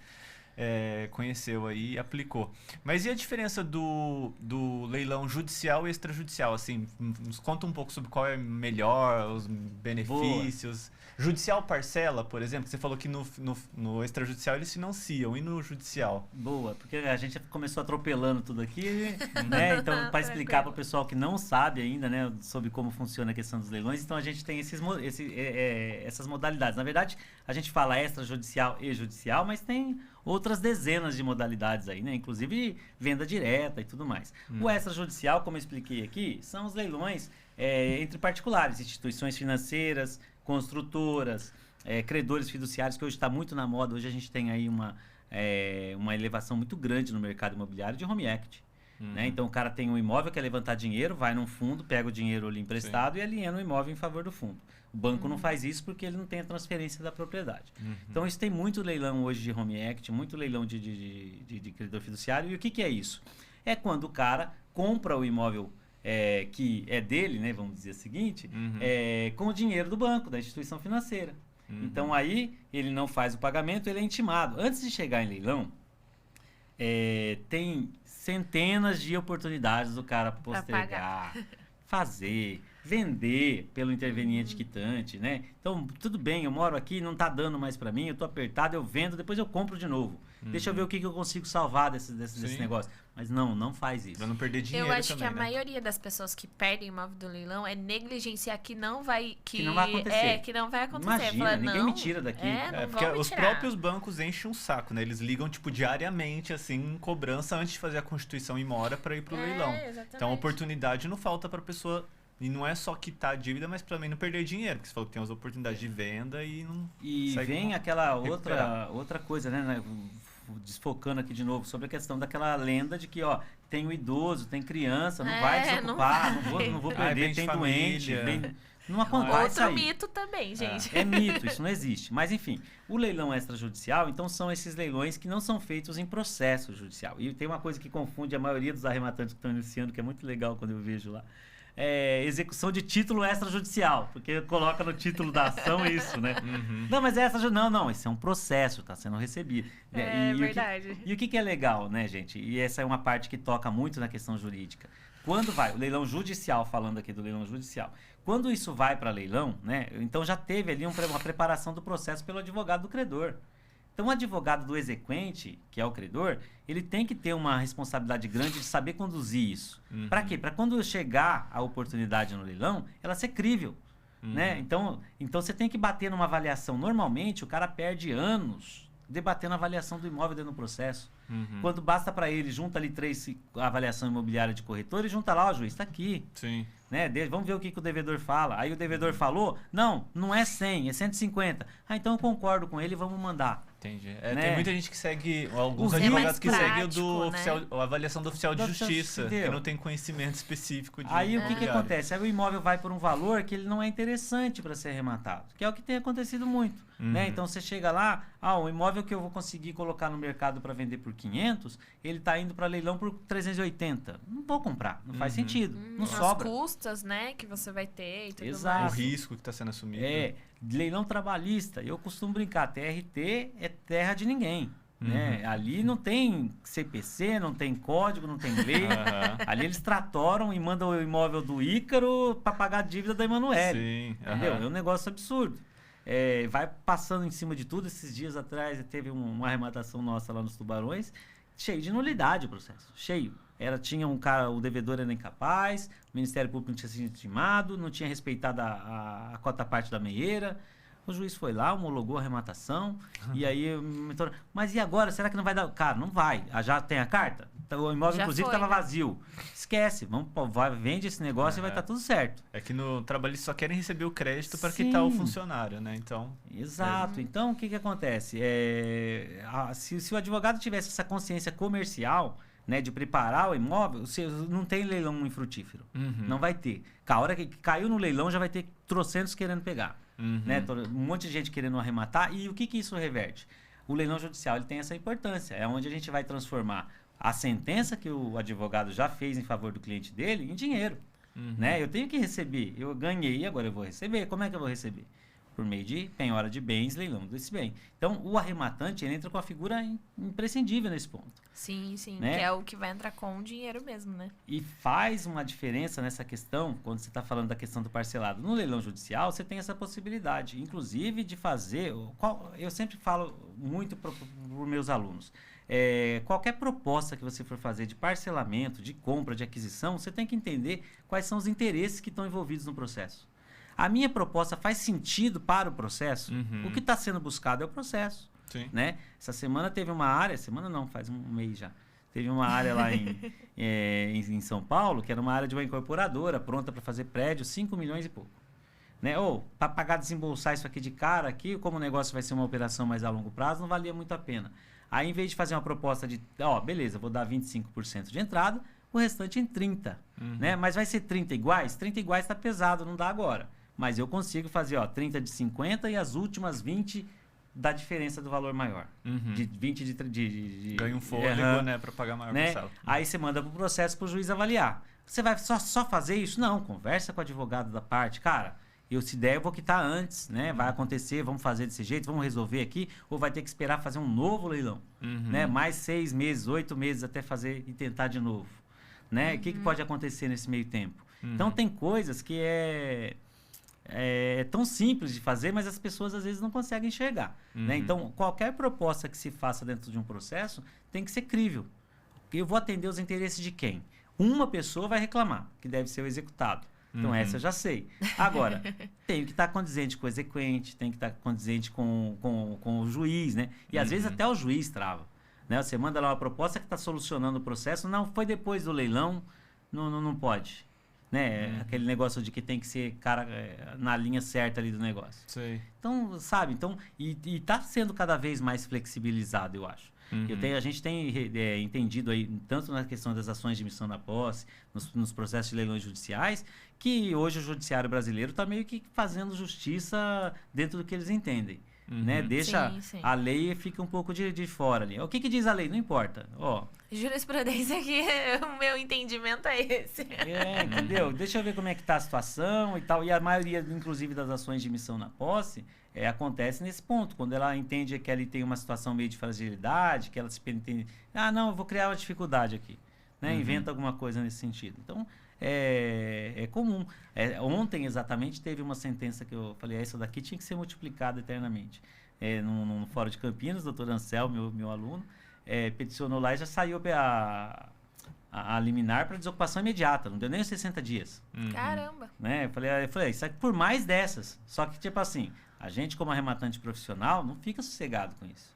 conheceu aí e aplicou. Mas e a diferença do leilão judicial e extrajudicial? Assim, nos conta um pouco sobre qual é melhor, os benefícios. Boa. Judicial parcela, por exemplo, você falou que no extrajudicial eles financiam, e no judicial? Boa, porque a gente começou atropelando tudo aqui, né? Então, para explicar para o pessoal que não sabe ainda, né, sobre como funciona a questão dos leilões, então a gente tem essas modalidades. Na verdade, a gente fala extrajudicial e judicial, mas tem outras dezenas de modalidades aí, né? Inclusive venda direta e tudo mais. O extrajudicial, como eu expliquei aqui, são os leilões entre particulares, instituições financeiras, construtoras, credores fiduciários, que hoje está muito na moda. Hoje a gente tem aí uma elevação muito grande no mercado imobiliário de home equity. Né? Então o cara tem um imóvel, quer levantar dinheiro, vai num fundo, pega o dinheiro ali emprestado e aliena o imóvel em favor do fundo. O banco não faz isso porque ele não tem a transferência da propriedade. Então isso tem muito leilão hoje de home equity, muito leilão de credor fiduciário. E o que é isso? É quando o cara compra o imóvel que é dele, né, vamos dizer o seguinte, com o dinheiro do banco, da instituição financeira. Então aí ele não faz o pagamento, ele é intimado. Antes de chegar em leilão, tem centenas de oportunidades do cara postergar, fazer, vender pelo interveniente quitante, né? Então, tudo bem, eu moro aqui, não tá dando mais para mim, eu tô apertado, eu vendo, depois eu compro de novo. Deixa eu ver o que eu consigo salvar desse negócio. Mas não faz isso. Pra não perder dinheiro também. Eu acho também, que a maioria das pessoas que perdem o imóvel do leilão é negligenciar que não vai acontecer. Que não vai acontecer. Imagina, fala, ninguém me tira daqui. Porque os próprios bancos enchem um saco, né? Eles ligam, tipo, diariamente, assim, em cobrança antes de fazer a constituição em mora para ir pro leilão. Exatamente. Então, a oportunidade não falta pra pessoa. E não é só quitar a dívida, mas também não perder dinheiro. Porque você falou que tem as oportunidades de venda e não. E vem aquela outra coisa, né? Desfocando aqui de novo sobre a questão daquela lenda de que, ó, tem o idoso, tem criança, não vai desocupar, não vou perder, tem doente. Não acontece. Outro mito também, gente. É mito, isso não existe. Mas, enfim, o leilão extrajudicial, então, são esses leilões que não são feitos em processo judicial. E tem uma coisa que confunde a maioria dos arrematantes que estão iniciando, que é muito legal quando eu vejo lá. Execução de título extrajudicial, porque coloca no título da ação isso, né? Não, mas não, isso é um processo, está sendo recebido. Verdade. E o que é legal, né, gente? E essa é uma parte que toca muito na questão jurídica. Quando vai o leilão judicial, falando aqui do leilão judicial, quando isso vai para leilão, né? Então já teve ali uma preparação do processo pelo advogado do credor. Então, o advogado do exequente, que é o credor, ele tem que ter uma responsabilidade grande de saber conduzir isso. Para quê? Para quando chegar a oportunidade no leilão, ela ser crível. Né? Então, você tem que bater numa avaliação. Normalmente, o cara perde anos debatendo a avaliação do imóvel dentro do processo. Quando basta para ele, junta ali a avaliação imobiliária de corretor e junta lá, ó, juiz, está aqui. Sim. Né? Vamos ver o que o devedor fala. Aí o devedor falou, não é 100, é 150. Então eu concordo com ele, vamos mandar. Entendi. Né? Tem muita gente que segue, alguns advogados que seguem a avaliação do oficial de justiça, que não tem conhecimento específico de Aí o que acontece? Aí o imóvel vai por um valor que ele não é interessante para ser arrematado, que é o que tem acontecido muito. Né? Então você chega lá, o imóvel que eu vou conseguir colocar no mercado para vender por 500, ele está indo para leilão por 380. Não vou comprar, não faz sentido, não sobra. As custas, né, que você vai ter e tudo Exato. mais. O risco que está sendo assumido. Leilão trabalhista, eu costumo brincar, TRT é terra de ninguém. Né? Ali não tem CPC, não tem código, não tem lei. Ali eles tratoram e mandam o imóvel do Ícaro para pagar a dívida da Emanuele. Sim. Entendeu? É um negócio absurdo. Vai passando em cima de tudo. Esses dias atrás teve uma arrematação nossa lá nos Tubarões, cheio de nulidade o processo. Cheio. tinha um cara, o devedor era incapaz, o Ministério Público não tinha sido intimado, não tinha respeitado a cota parte da meieira. O juiz foi lá, homologou a arrematação, e aí o mentor, mas e agora? Será que não vai dar? Cara, não vai. Já tem a carta? O imóvel, Já inclusive, foi, estava né? vazio. Esquece, vende esse negócio e vai estar tudo certo. É que no trabalho eles só querem receber o crédito para Sim. quitar o funcionário, né? Então. Exato. Então, o que acontece? Se o advogado tivesse essa consciência comercial, né, de preparar o imóvel, não tem leilão infrutífero. Não vai ter. A hora que caiu no leilão, já vai ter trocentos querendo pegar. Né? Um monte de gente querendo arrematar. E o que isso reverte? O leilão judicial ele tem essa importância. É onde a gente vai transformar a sentença que o advogado já fez em favor do cliente dele em dinheiro. Né? Eu tenho que receber. Eu ganhei, agora eu vou receber. Como é que eu vou receber? Por meio de penhora de bens, leilão desse bem. Então, o arrematante ele entra com a figura imprescindível nesse ponto. Sim, sim. Né? Que é o que vai entrar com o dinheiro mesmo, né? E faz uma diferença nessa questão, quando você está falando da questão do parcelado. No leilão judicial, você tem essa possibilidade, inclusive de fazer... Eu sempre falo muito para os meus alunos. Qualquer proposta que você for fazer de parcelamento, de compra, de aquisição, você tem que entender quais são os interesses que estão envolvidos no processo. A minha proposta faz sentido para o processo? O que está sendo buscado é o processo. Sim. Né? Essa semana teve uma área, semana não, faz um mês já. Teve uma área lá em São Paulo, que era uma área de uma incorporadora, pronta para fazer prédio, 5 milhões e pouco. Né? Para pagar, desembolsar isso aqui de cara, aqui, como o negócio vai ser uma operação mais a longo prazo, não valia muito a pena. Aí, em vez de fazer uma proposta de, beleza, vou dar 25% de entrada, o restante em 30%. Né? Mas vai ser 30 iguais? 30 iguais está pesado, não dá agora. Mas eu consigo fazer 30 de 50 e as últimas 20 da diferença do valor maior. De 20 de ganha um fôlego, né, para pagar maior parcela. Aí você manda pro processo pro juiz avaliar. Você vai só fazer isso? Não, conversa com o advogado da parte. Cara, se der, eu vou quitar antes, né? Vai acontecer, vamos fazer desse jeito, vamos resolver aqui, ou vai ter que esperar fazer um novo leilão. Né? Mais 6 meses, 8 meses até fazer e tentar de novo. Né? O que pode acontecer nesse meio tempo? Então, tem coisas que é tão simples de fazer, mas as pessoas às vezes não conseguem enxergar. Né? Então, qualquer proposta que se faça dentro de um processo tem que ser crível. Eu vou atender os interesses de quem? Uma pessoa vai reclamar, que deve ser o executado. Então, essa eu já sei. Agora, tenho que estar condizente com o exequente, tem que estar condizente com o juiz, né? E às vezes até o juiz trava. Né? Você manda lá uma proposta que está solucionando o processo, não, foi depois do leilão, não pode. Né? Aquele negócio de que tem que ser cara na linha certa ali do negócio. Sei. Então, sabe? E tá sendo cada vez mais flexibilizado, eu acho. A gente tem entendido aí, tanto na questão das ações de emissão da posse, nos processos de leilões judiciais, que hoje o judiciário brasileiro está meio que fazendo justiça dentro do que eles entendem. Né? Deixa sim. a lei fica um pouco de fora ali. O que diz a lei? Não importa. Jurisprudência aqui, o meu entendimento é esse. Entendeu? Deixa eu ver como é que tá a situação e tal. E a maioria, inclusive, das ações de emissão na posse acontece nesse ponto. Quando ela entende que ali tem uma situação meio de fragilidade, que ela se entende, não, eu vou criar uma dificuldade aqui. Né? Inventa alguma coisa nesse sentido. Então, é comum. Ontem, exatamente, teve uma sentença que eu falei, essa daqui tinha que ser multiplicada eternamente. No Fórum de Campinas, o doutor Ansel, meu aluno, peticionou lá e já saiu a liminar para desocupação imediata. Não deu nem os 60 dias. Caramba! Né? Eu falei, isso aqui por mais dessas. Só que, tipo assim, a gente, como arrematante profissional, não fica sossegado com isso.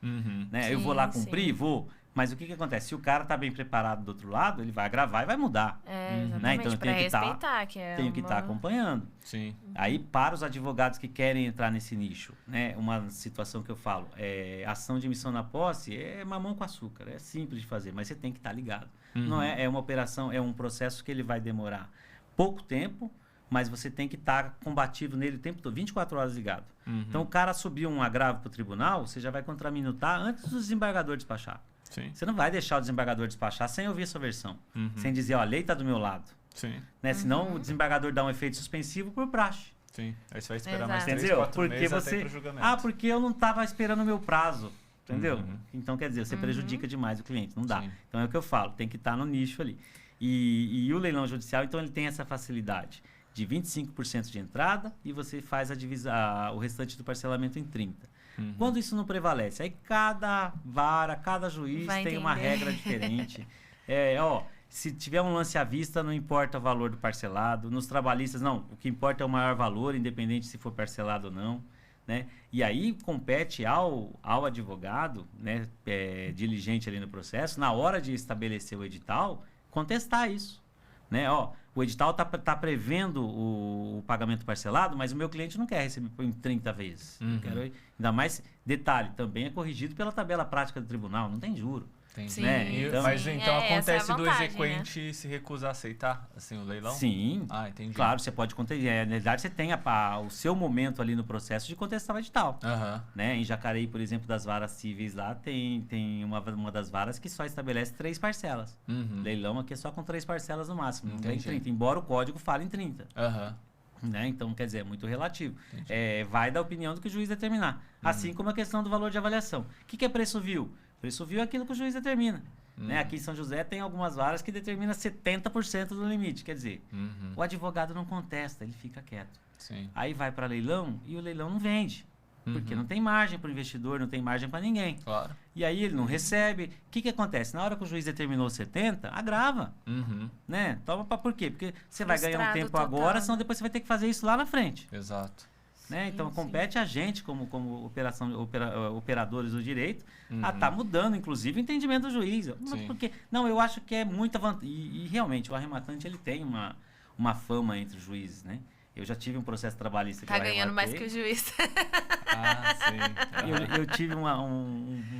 Né? Eu vou lá cumprir? Vou. Mas o que acontece? Se o cara está bem preparado do outro lado, ele vai agravar e vai mudar. Exatamente, né? Então eu para respeitar. Tenho que estar acompanhando. Sim. Aí, para os advogados que querem entrar nesse nicho, né? Uma situação que eu falo, ação de emissão na posse é mamão com açúcar. É simples de fazer, mas você tem que estar ligado. Não é uma operação, é um processo que ele vai demorar pouco tempo, mas você tem que estar combativo nele o tempo todo, 24 horas ligado. Então, o cara subiu um agravo para o tribunal, você já vai contraminutar antes do desembargador despachar. Sim. Você não vai deixar o desembargador despachar sem ouvir a sua versão. Sem dizer, a lei está do meu lado. Sim. Né? Senão o desembargador dá um efeito suspensivo por praxe. Sim. Aí você vai esperar Exato. mais 3, Entendeu? 4 Porque meses você... até pro julgamento. porque eu não estava esperando o meu prazo. Entendeu? Então, quer dizer, você prejudica demais o cliente. Não dá. Sim. Então, é o que eu falo. Tem que estar no nicho ali. E o leilão judicial, então, ele tem essa facilidade de 25% de entrada e você faz o restante do parcelamento em 30%. Quando isso não prevalece, aí cada vara, cada juiz tem uma regra diferente. Se tiver um lance à vista, não importa o valor do parcelado. Nos trabalhistas, não. O que importa é o maior valor, independente se for parcelado ou não. Né? E aí compete ao advogado, né, diligente ali no processo, na hora de estabelecer o edital, contestar isso. Né? Ó, o edital tá prevendo o pagamento parcelado, mas o meu cliente não quer receber em 30 vezes. Ainda mais, detalhe, também é corrigido pela tabela prática do tribunal, não tem juro. Sim, né? Então, mas então acontece do vantagem, exequente se recusar a aceitar assim, o leilão? Sim. Ah, entendi. Claro, você pode contestar. Na verdade, você tem o seu momento ali no processo de contestar o edital. Né? Em Jacareí, por exemplo, das varas cíveis lá, tem uma das varas que só estabelece 3 parcelas. Leilão aqui é só com 3 parcelas no máximo, não tem 30, embora o código fale em 30. Né? Então, quer dizer, é muito relativo. Vai da opinião do que o juiz determinar. Assim como a questão do valor de avaliação. O que é preço vil? Preço vil é aquilo que o juiz determina. Né? Aqui em São José tem algumas varas que determinam 70% do limite. Quer dizer, o advogado não contesta, ele fica quieto. Sim. Aí vai para leilão e o leilão não vende. Porque não tem margem para o investidor, não tem margem para ninguém. Claro. E aí ele não recebe. O que acontece? Na hora que o juiz determinou 70, agrava. Né? Toma por quê? Porque você vai ganhar um tempo total, agora, senão depois você vai ter que fazer isso lá na frente. Exato. Né? Então, compete a gente, como operadores do direito, a estar mudando, inclusive, o entendimento do juiz. Mas porque, não, eu acho que é muita vantagem. E realmente, o arrematante ele tem uma fama entre os juízes. Né? Eu já tive um processo trabalhista que tá ganhando mais que o juiz. Sim. Eu tive uma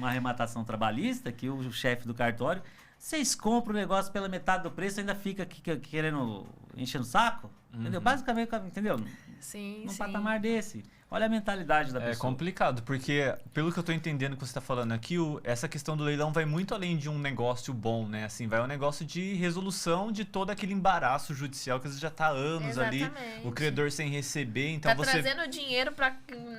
arrematação trabalhista que o chefe do cartório, vocês compram o negócio pela metade do preço e ainda fica aqui querendo encher o saco? Entendeu? Basicamente, entendeu? Sim, Num patamar desse. Olha a mentalidade da pessoa. É complicado, porque pelo que eu tô entendendo que você está falando aqui, essa questão do leilão vai muito além de um negócio bom, né? Assim, vai um negócio de resolução de todo aquele embaraço judicial que às vezes já tá há anos ali, o credor sem receber, então tá você trazendo dinheiro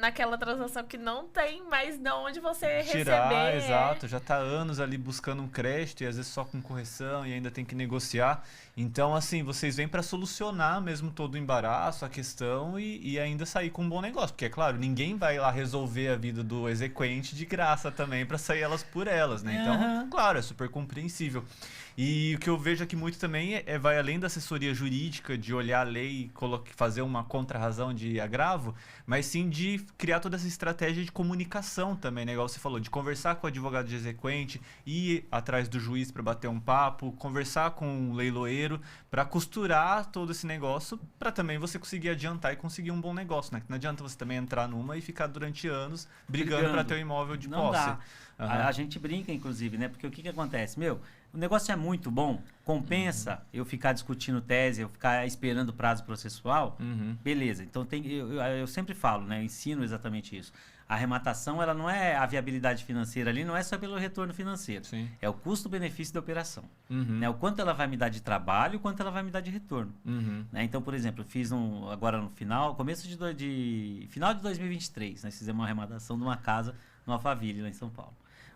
naquela transação que não tem mais de onde você tirar, receber. Exato, já tá há anos ali buscando um crédito e às vezes só com correção e ainda tem que negociar. Então, assim, vocês vêm para solucionar mesmo todo o embaraço, a questão e ainda sair com um bom negócio. Porque, é claro, ninguém vai lá resolver a vida do exequente de graça também para sair elas por elas, né? Então, claro, é super compreensível. E o que eu vejo aqui muito também vai além da assessoria jurídica, de olhar a lei e fazer uma contra-razão de agravo, mas sim de criar toda essa estratégia de comunicação também, né? Igual você falou, de conversar com o advogado de exequente, ir atrás do juiz para bater um papo, conversar com o leiloeiro para costurar todo esse negócio, para também você conseguir adiantar e conseguir um bom negócio, né? Não adianta você também entrar numa e ficar durante anos brigando para ter um imóvel de não posse. Dá. A gente brinca, inclusive, né? Porque o que acontece? O negócio é muito bom, compensa eu ficar discutindo tese, eu ficar esperando prazo processual, beleza. Então, eu sempre falo, né? Eu ensino exatamente isso. A arrematação, ela não é a viabilidade financeira ali, não é só pelo retorno financeiro. Sim. É o custo-benefício da operação. Né? O quanto ela vai me dar de trabalho, o quanto ela vai me dar de retorno. Né? Então, por exemplo, eu fiz agora no final de 2023, nós fizemos uma arrematação de uma casa no Alphaville, lá em São Paulo.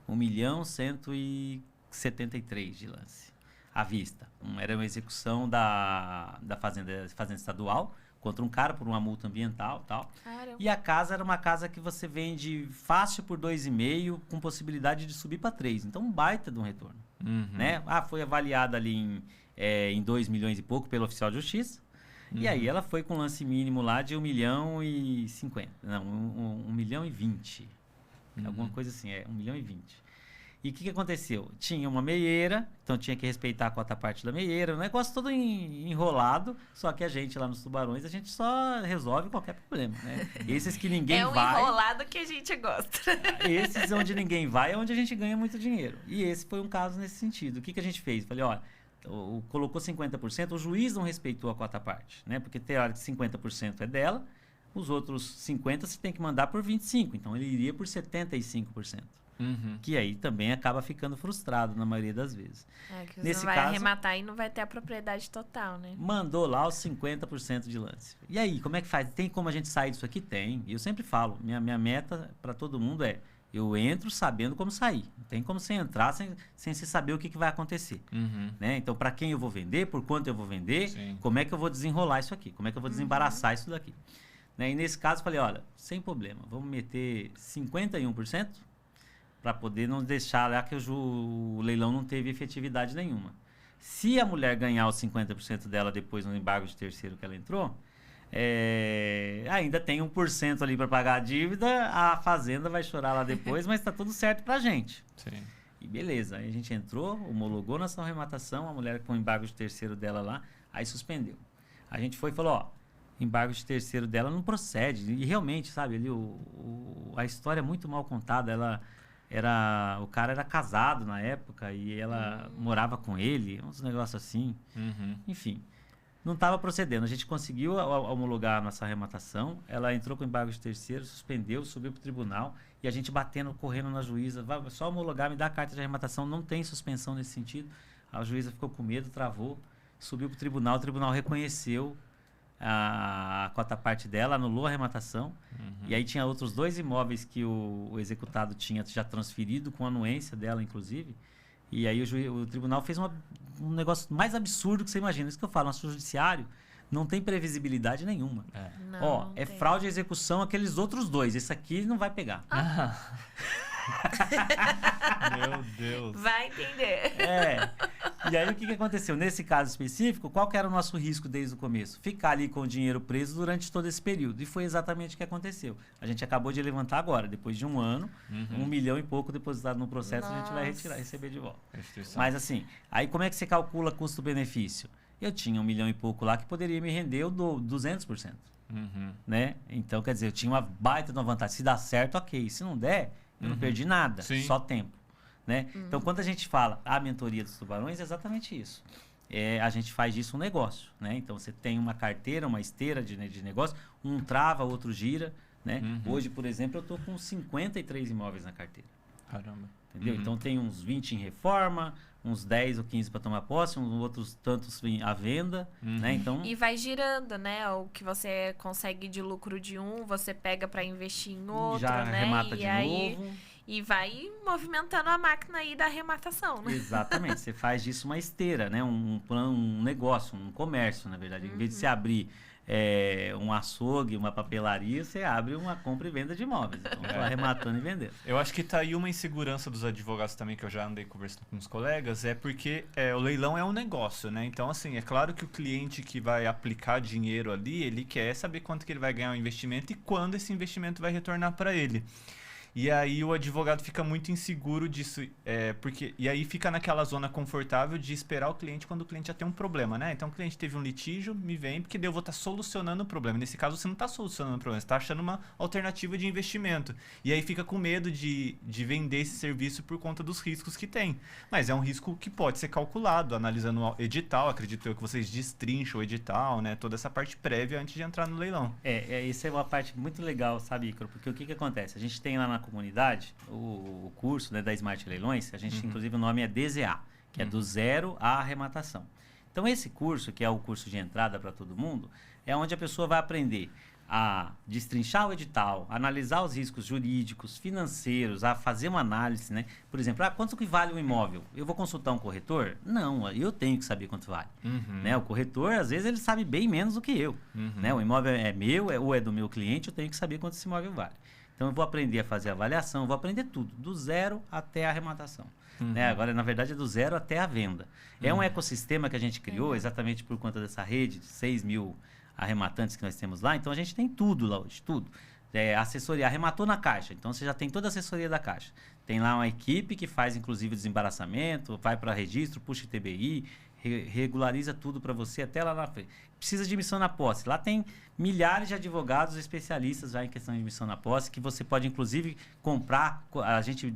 1.173.000 de lance à vista. Era uma execução da fazenda estadual contra um cara por uma multa ambiental e tal. Caramba. E a casa era uma casa que você vende fácil por 2,5 com possibilidade de subir para 3. Então, um baita de um retorno. Né? Foi avaliada ali em 2 milhões e pouco pelo oficial de justiça. E aí ela foi com lance mínimo lá de 1.050.000. Não, 1.020.000. Alguma coisa assim, 1.020.000. E o que aconteceu? Tinha uma meieira, então tinha que respeitar a cota parte da meieira, um negócio todo enrolado, só que a gente lá nos Tubarões, a gente só resolve qualquer problema, né? Esses que ninguém vai... É um enrolado que a gente gosta. Esses onde ninguém vai é onde a gente ganha muito dinheiro. E esse foi um caso nesse sentido. O que a gente fez? Falei, olha, colocou 50%, o juiz não respeitou a cota parte, né? Porque teórico 50% é dela, os outros 50% você tem que mandar por 25%, então ele iria por 75%. Que aí também acaba ficando frustrado na maioria das vezes. Que você não vai arrematar e não vai ter a propriedade total, né? Mandou lá os 50% de lance. E aí, como é que faz? Tem como a gente sair disso aqui? Tem. E eu sempre falo, minha meta para todo mundo eu entro sabendo como sair. Não tem como você entrar sem se saber o que vai acontecer. Né? Então, para quem eu vou vender, por quanto eu vou vender, como é que eu vou desenrolar isso aqui? Como é que eu vou desembaraçar isso daqui? Né? E nesse caso, eu falei, olha, sem problema, vamos meter 51%, para poder não deixar lá que o leilão não teve efetividade nenhuma. Se a mulher ganhar os 50% dela depois no embargo de terceiro que ela entrou, ainda tem 1% ali para pagar a dívida, a fazenda vai chorar lá depois, mas tá tudo certo pra gente. Sim. E beleza, aí a gente entrou, homologou nossa arrematação, a mulher com o embargo de terceiro dela lá, aí suspendeu. A gente foi e falou, ó, embargo de terceiro dela não procede. E realmente, sabe, ali a história é muito mal contada. O cara era casado na época e ela morava com ele, uns negócios assim. Enfim, não estava procedendo. A gente conseguiu homologar a nossa arrematação, ela entrou com embargo de terceiro, suspendeu, subiu para o tribunal e a gente batendo, correndo na juíza, vai só homologar, me dá a carta de arrematação, não tem suspensão nesse sentido. A juíza ficou com medo, travou, subiu para o tribunal reconheceu a cota parte dela, anulou a arrematação. E aí tinha outros 2 imóveis que o executado tinha já transferido com a anuência dela, inclusive. E aí o tribunal fez um negócio mais absurdo que você imagina. Isso que eu falo, nosso judiciário não tem previsibilidade nenhuma. Não tem. Fraude à execução aqueles outros 2. Esse aqui não vai pegar. Meu Deus. Vai entender. E aí o que aconteceu? Nesse caso específico, qual que era o nosso risco desde o começo? Ficar ali com o dinheiro preso durante todo esse período. E foi exatamente o que aconteceu. A gente acabou de levantar agora, depois de 1 ano, 1 milhão e pouco depositado no processo, a gente vai receber de volta. Mas assim, aí como é que você calcula custo-benefício? Eu tinha 1 milhão e pouco lá que poderia me render o 200%. Né? Então, quer dizer, eu tinha uma baita de uma vantagem. Se dá certo, ok. Se não der, eu não perdi nada, só tempo. Né? Então, quando a gente fala a mentoria dos tubarões, é exatamente isso. A gente faz disso um negócio. Né? Então, você tem uma carteira, uma esteira de negócio, um trava, outro gira. Né? Hoje, por exemplo, eu estou com 53 imóveis na carteira. Caramba. Entendeu? Então, tem uns 20 em reforma, uns 10 ou 15 para tomar posse, uns outros tantos à venda. Né? Então, e vai girando, né? O que você consegue de lucro de um, você pega para investir em outro, já né? arremata de novo. E vai movimentando a máquina aí da arrematação, né? Exatamente. Você faz disso uma esteira, né? Um negócio, um comércio, na verdade. Em vez de você abrir um açougue, uma papelaria, você abre uma compra e venda de imóveis. Então, tô arrematando e vendendo. Eu acho que tá aí uma insegurança dos advogados também, que eu já andei conversando com os colegas, porque o leilão é um negócio, né? Então, assim, é claro que o cliente que vai aplicar dinheiro ali, ele quer saber quanto que ele vai ganhar o investimento e quando esse investimento vai retornar para ele. E aí o advogado fica muito inseguro disso, e aí fica naquela zona confortável de esperar o cliente quando o cliente já tem um problema, né? Então o cliente teve um litígio, me vem, porque daí eu vou estar solucionando o problema. Nesse caso você não está solucionando o problema, você está achando uma alternativa de investimento. E aí fica com medo de vender esse serviço por conta dos riscos que tem. Mas é um risco que pode ser calculado, analisando o edital, acredito eu que vocês destrincham o edital, né? Toda essa parte prévia antes de entrar no leilão. Isso é uma parte muito legal, sabe, Ícaro? Porque o que acontece? A gente tem lá na comunidade o curso, né, da Smart Leilões, a gente inclusive o nome é DZA, que é do zero à arrematação. Então esse curso, que é o curso de entrada para todo mundo, é onde a pessoa vai aprender a destrinchar o edital, analisar os riscos jurídicos, financeiros, a fazer uma análise, né? Por exemplo, quanto que vale um imóvel? Eu vou consultar um corretor? Não, eu tenho que saber quanto vale. Né? O corretor, às vezes, ele sabe bem menos do que eu. Né? O imóvel é meu ou é do meu cliente, eu tenho que saber quanto esse imóvel vale. Então, eu vou aprender a fazer avaliação, vou aprender tudo, do zero até a arrematação. Né? Agora, na verdade, é do zero até a venda. É um ecossistema que a gente criou exatamente por conta dessa rede de 6 mil arrematantes que nós temos lá. Então, a gente tem tudo lá hoje, tudo. Assessoria, arrematou na Caixa, então você já tem toda a assessoria da Caixa. Tem lá uma equipe que faz, inclusive, desembaraçamento, vai para registro, puxa TBI, regulariza tudo para você até lá na frente. Precisa de emissão na posse. Lá tem milhares de advogados especialistas já em questão de emissão na posse, que você pode, inclusive, comprar. A gente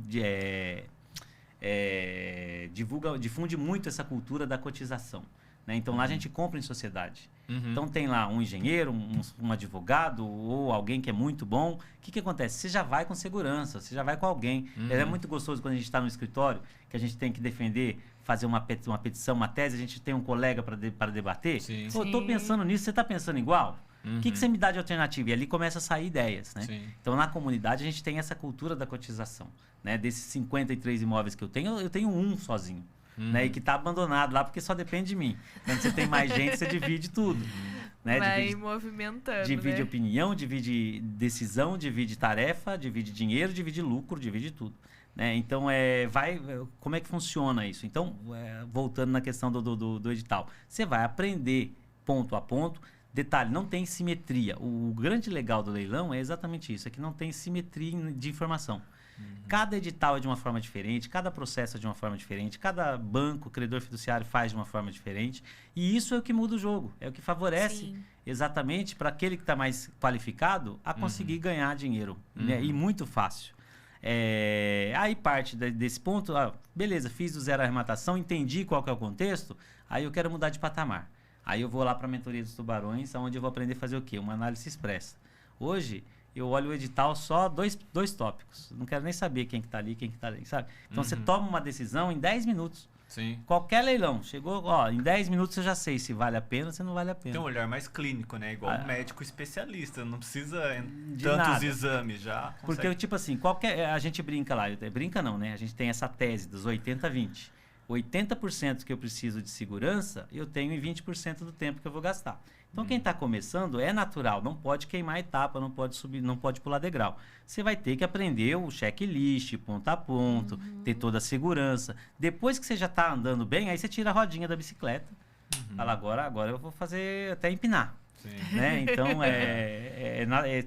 difunde muito essa cultura da cotização. Né? Então, lá a gente compra em sociedade. Então, tem lá um engenheiro, um advogado ou alguém que é muito bom. O que acontece? Você já vai com segurança, você já vai com alguém. É muito gostoso quando a gente está no escritório, que a gente tem que defender, fazer uma petição, uma tese, a gente tem um colega para debater. Pô, eu estou pensando nisso, você está pensando igual? O que você me dá de alternativa? E ali começa a sair ideias. Né? Então, na comunidade, a gente tem essa cultura da cotização. Né? Desses 53 imóveis que eu tenho um sozinho. Né? E que está abandonado lá porque só depende de mim. Quando você tem mais gente, você divide tudo. Né? Vai movimentando. Divide né? opinião, divide decisão, divide tarefa, divide dinheiro, divide lucro, divide tudo. Né? Então, como é que funciona isso? Então, voltando na questão do edital, você vai aprender ponto a ponto. Detalhe, não tem simetria. O grande legal do leilão é exatamente isso, é que não tem simetria de informação. Cada edital é de uma forma diferente, cada processo é de uma forma diferente, cada banco, credor fiduciário faz de uma forma diferente. E isso é o que muda o jogo, é o que favorece exatamente para aquele que está mais qualificado a conseguir ganhar dinheiro. Né? E muito fácil. Aí parte desse ponto, beleza, fiz do zero a arrematação, entendi qual que é o contexto, aí eu quero mudar de patamar. Aí eu vou lá para a mentoria dos tubarões, onde eu vou aprender a fazer o quê? Uma análise expressa. Hoje, eu olho o edital só dois tópicos. Não quero nem saber quem que tá ali, sabe? Então, você toma uma decisão em 10 minutos. Sim. Qualquer leilão. Chegou, em 10 minutos eu já sei se vale a pena ou se não vale a pena. Tem um olhar mais clínico, né? Igual um médico especialista. Não precisa de tantos nada. exames já. Consegue. Porque, tipo assim, a gente brinca lá. Brinca não, né? A gente tem essa tese dos 80-20. 80% que eu preciso de segurança, eu tenho em 20% do tempo que eu vou gastar. Então, quem está começando é natural, não pode queimar etapa, não pode subir, não pode pular degrau. Você vai ter que aprender o checklist, ponto a ponto, ter toda a segurança. Depois que você já está andando bem, aí você tira a rodinha da bicicleta. Fala, agora eu vou fazer até empinar. Né? Então,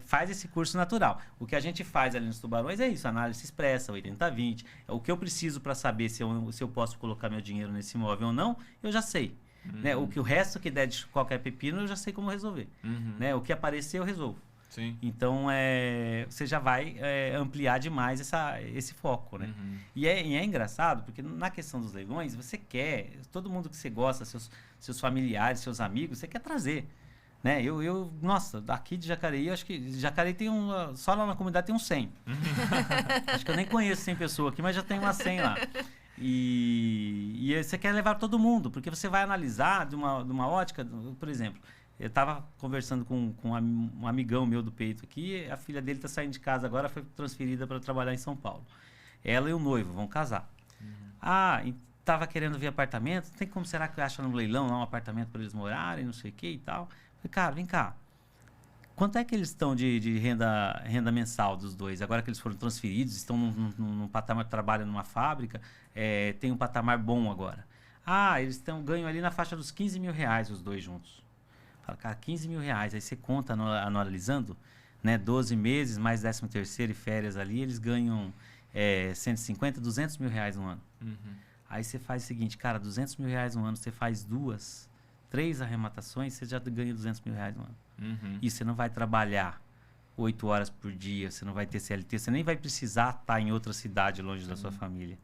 faz esse curso natural. O que a gente faz ali nos tubarões é isso, análise expressa, 80-20. O que eu preciso para saber se eu posso colocar meu dinheiro nesse imóvel ou não, eu já sei. Né? O resto que der de qualquer pepino, eu já sei como resolver. Né? O que aparecer, eu resolvo. Sim. Então, você já vai ampliar demais esse foco. Né? E é engraçado, porque na questão dos leilões, você quer, todo mundo que você gosta, seus familiares, seus amigos, você quer trazer. Né? Nossa, daqui de Jacareí, acho que Jacareí tem só lá na comunidade tem uns 100. Acho que eu nem conheço 100 pessoas aqui, mas já tem umas 100 lá. E você quer levar todo mundo, porque você vai analisar de uma ótica, por exemplo, eu estava conversando com um amigão meu do peito aqui, a filha dele está saindo de casa agora, foi transferida para trabalhar em São Paulo. Ela e o noivo vão casar. Estava querendo ver apartamento, tem como será que eu acho no leilão lá um apartamento para eles morarem, não sei o que e tal. Falei, cara, vem cá. Quanto é que eles estão de renda mensal dos dois? Agora que eles foram transferidos, estão num patamar de trabalho numa fábrica, tem um patamar bom agora. Eles ganham ali na faixa dos 15 mil reais os dois juntos. Fala, cara, 15 mil reais, aí você conta anualizando, né, 12 meses, mais 13º e férias ali, eles ganham 150, 200 mil reais no ano. Aí você faz o seguinte, cara, 200 mil reais no ano, você faz 3 arrematações, você já ganha 200 mil reais no ano. E você não vai trabalhar 8 horas por dia, você não vai ter CLT, você nem vai precisar estar em outra cidade longe da sua família,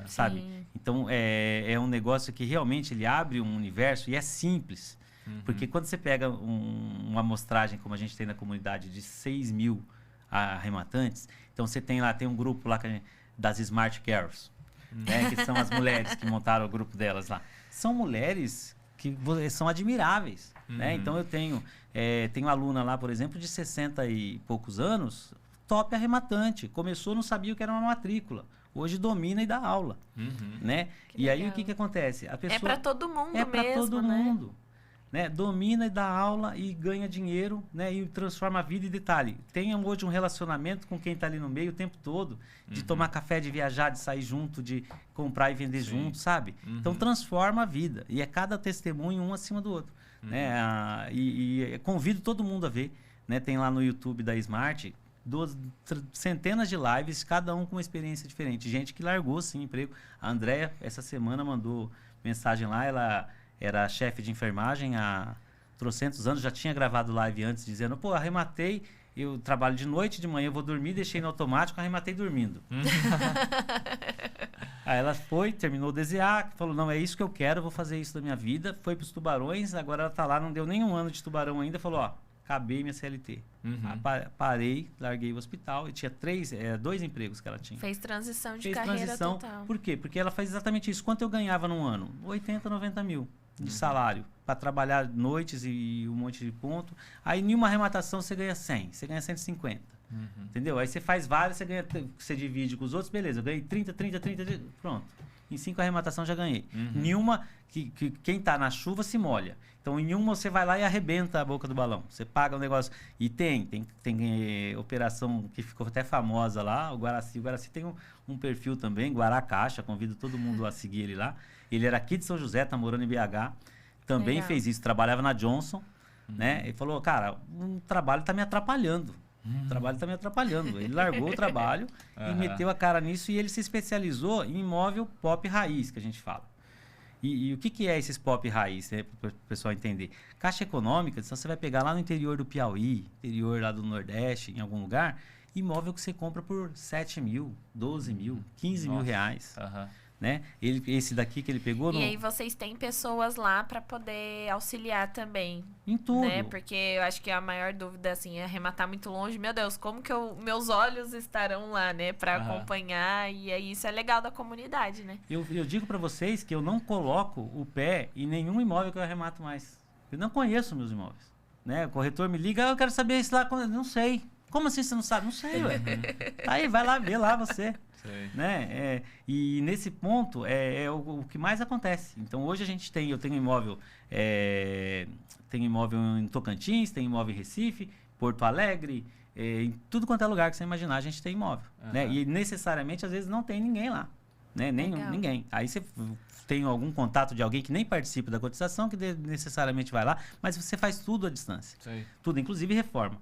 sabe? Sim. Então, é um negócio que realmente ele abre um universo e é simples. Porque quando você pega uma amostragem, como a gente tem na comunidade, de 6 mil arrematantes, então você tem um grupo lá das Smart Girls, né? Que são as mulheres que montaram o grupo delas lá. São mulheres que são admiráveis. Né? Então eu tenho aluna lá, por exemplo, de 60 e poucos anos, top arrematante. Começou, não sabia o que era uma matrícula. Hoje domina e dá aula. Né? E aí o que acontece? A pessoa, para todo mundo mesmo, para todo né? mundo. Né? Domina e dá aula e ganha dinheiro, né? E transforma a vida. E detalhe, tenha hoje um relacionamento com quem está ali no meio o tempo todo, de tomar café, de viajar, de sair junto, de comprar e vender junto, sabe? Então transforma a vida. E é cada testemunho um acima do outro. Né? E convido todo mundo a ver. Né? Tem lá no YouTube da Smart centenas de lives, cada um com uma experiência diferente. Gente que largou, sim, emprego. A Andréia, essa semana, mandou mensagem lá, ela era chefe de enfermagem há trocentos anos, já tinha gravado live antes, dizendo, pô, arrematei, eu trabalho de noite, de manhã eu vou dormir, deixei no automático, arrematei dormindo. Aí ela foi, terminou de desenhar, falou, não, é isso que eu quero, vou fazer isso da minha vida, foi para os tubarões, agora ela tá lá, não deu nem um ano de tubarão ainda, falou, ó, acabei minha CLT. Parei, larguei o hospital, e tinha 2 empregos que ela tinha. Fez transição de carreira total. Por quê? Porque ela faz exatamente isso. Quanto eu ganhava num ano? 80, 90 mil de salário. Para trabalhar noites e um monte de ponto. Aí, em uma arrematação, você ganha 100. Você ganha 150. Entendeu? Aí você faz várias, você divide com os outros. Beleza, eu ganhei 30, pronto. Em 5 arrematações já ganhei. Em uma, quem tá na chuva se molha. Então, em uma você vai lá e arrebenta a boca do balão. Você paga o negócio. E tem operação que ficou até famosa lá, o Guaraci. O Guaraci tem um perfil também, Guará Caixa, convido todo mundo a seguir ele lá. Ele era aqui de São José, tá morando em BH. Também Legal. fez isso, trabalhava na Johnson, né? Ele falou, cara, o trabalho tá me atrapalhando. O trabalho tá me atrapalhando. Ele largou o trabalho e meteu a cara nisso e ele se especializou em imóvel pop raiz, que a gente fala. E o que é esses pop raiz, né, para o pessoal entender? Caixa econômica, então você vai pegar lá no interior do Piauí, interior lá do Nordeste, em algum lugar, imóvel que você compra por 7 mil, 12 mil, 15 mil reais. Né? Esse daqui que ele pegou... E aí vocês têm pessoas lá para poder auxiliar também. Em tudo. Né? Porque eu acho que a maior dúvida, assim, é arrematar muito longe. Meu Deus, como que meus olhos estarão lá, né? Para acompanhar. E aí isso é legal da comunidade, né? Eu digo para vocês que eu não coloco o pé em nenhum imóvel que eu arremato mais. Eu não conheço meus imóveis. Né? O corretor me liga, eu quero saber isso lá. Não sei. Como assim você não sabe? Não sei, ué. Aí vai lá ver lá você. Né? E nesse ponto é o que mais acontece. Então hoje eu tenho imóvel em Tocantins, tenho imóvel em Recife, Porto Alegre, em tudo quanto é lugar que você imaginar a gente tem imóvel. Né? E necessariamente às vezes não tem ninguém lá, né? Ninguém. Aí você tem algum contato de alguém que nem participa da cotização, que necessariamente vai lá, mas você faz tudo à distância. Tudo, inclusive reforma.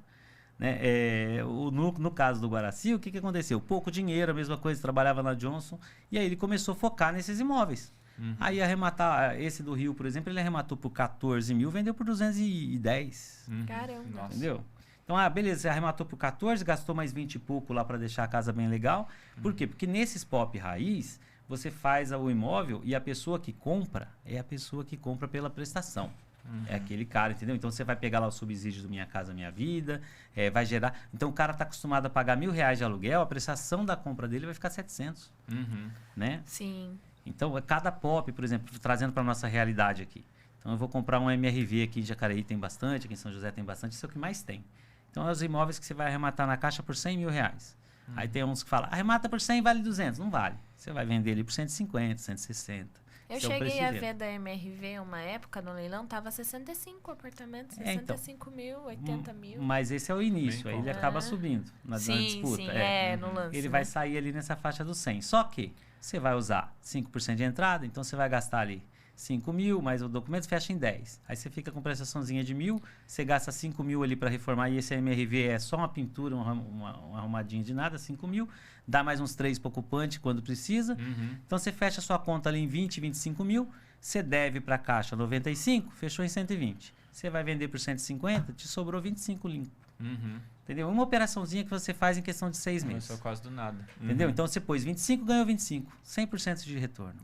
Né? No caso do Guaraci, o que aconteceu? Pouco dinheiro, a mesma coisa, trabalhava na Johnson, e aí ele começou a focar nesses imóveis. Aí arrematar, esse do Rio, por exemplo, ele arrematou por 14 mil, vendeu por 210. Caramba. Entendeu? Então, beleza, você arrematou por 14, gastou mais 20 e pouco lá para deixar a casa bem legal. Por quê? Porque nesses pop raiz, você faz o imóvel e a pessoa que compra é a pessoa que compra pela prestação. É aquele cara, entendeu? Então você vai pegar lá o subsídio do Minha Casa Minha Vida, vai gerar... Então o cara está acostumado a pagar R$1.000 de aluguel, a prestação da compra dele vai ficar 700. Né? Sim. Então cada pop, por exemplo, trazendo para nossa realidade aqui. Então eu vou comprar um MRV aqui em Jacareí, tem bastante, aqui em São José tem bastante, isso é o que mais tem. Então é os imóveis que você vai arrematar na Caixa por R$100 mil. Aí tem uns que falam, arremata por 100 vale 200. Não vale. Você vai vender ele por 150, 160. Eu cheguei a ver da MRV uma época no leilão, tava 65 apartamentos, 65 mil, 80 mil. Mas esse é o início, aí ele acaba subindo na disputa. Sim, no lance. Ele vai sair ali nessa faixa dos 100. Só que você vai usar 5% de entrada, então você vai gastar ali 5 mil, mas o documento fecha em 10. Aí você fica com prestaçãozinha de 1.000, você gasta 5 mil ali para reformar, e esse MRV é só uma pintura, uma arrumadinha de nada, 5 mil, dá mais uns 3 para o ocupante quando precisa. Então você fecha a sua conta ali em 20, 25 mil, você deve para a Caixa 95, fechou em 120. Você vai vender por 150, te sobrou 25 limpo. Entendeu? Uma operaçãozinha que você faz em questão de 6 meses. Isso é quase do nada. Entendeu? Então você pôs 25, ganhou 25. 100% de retorno.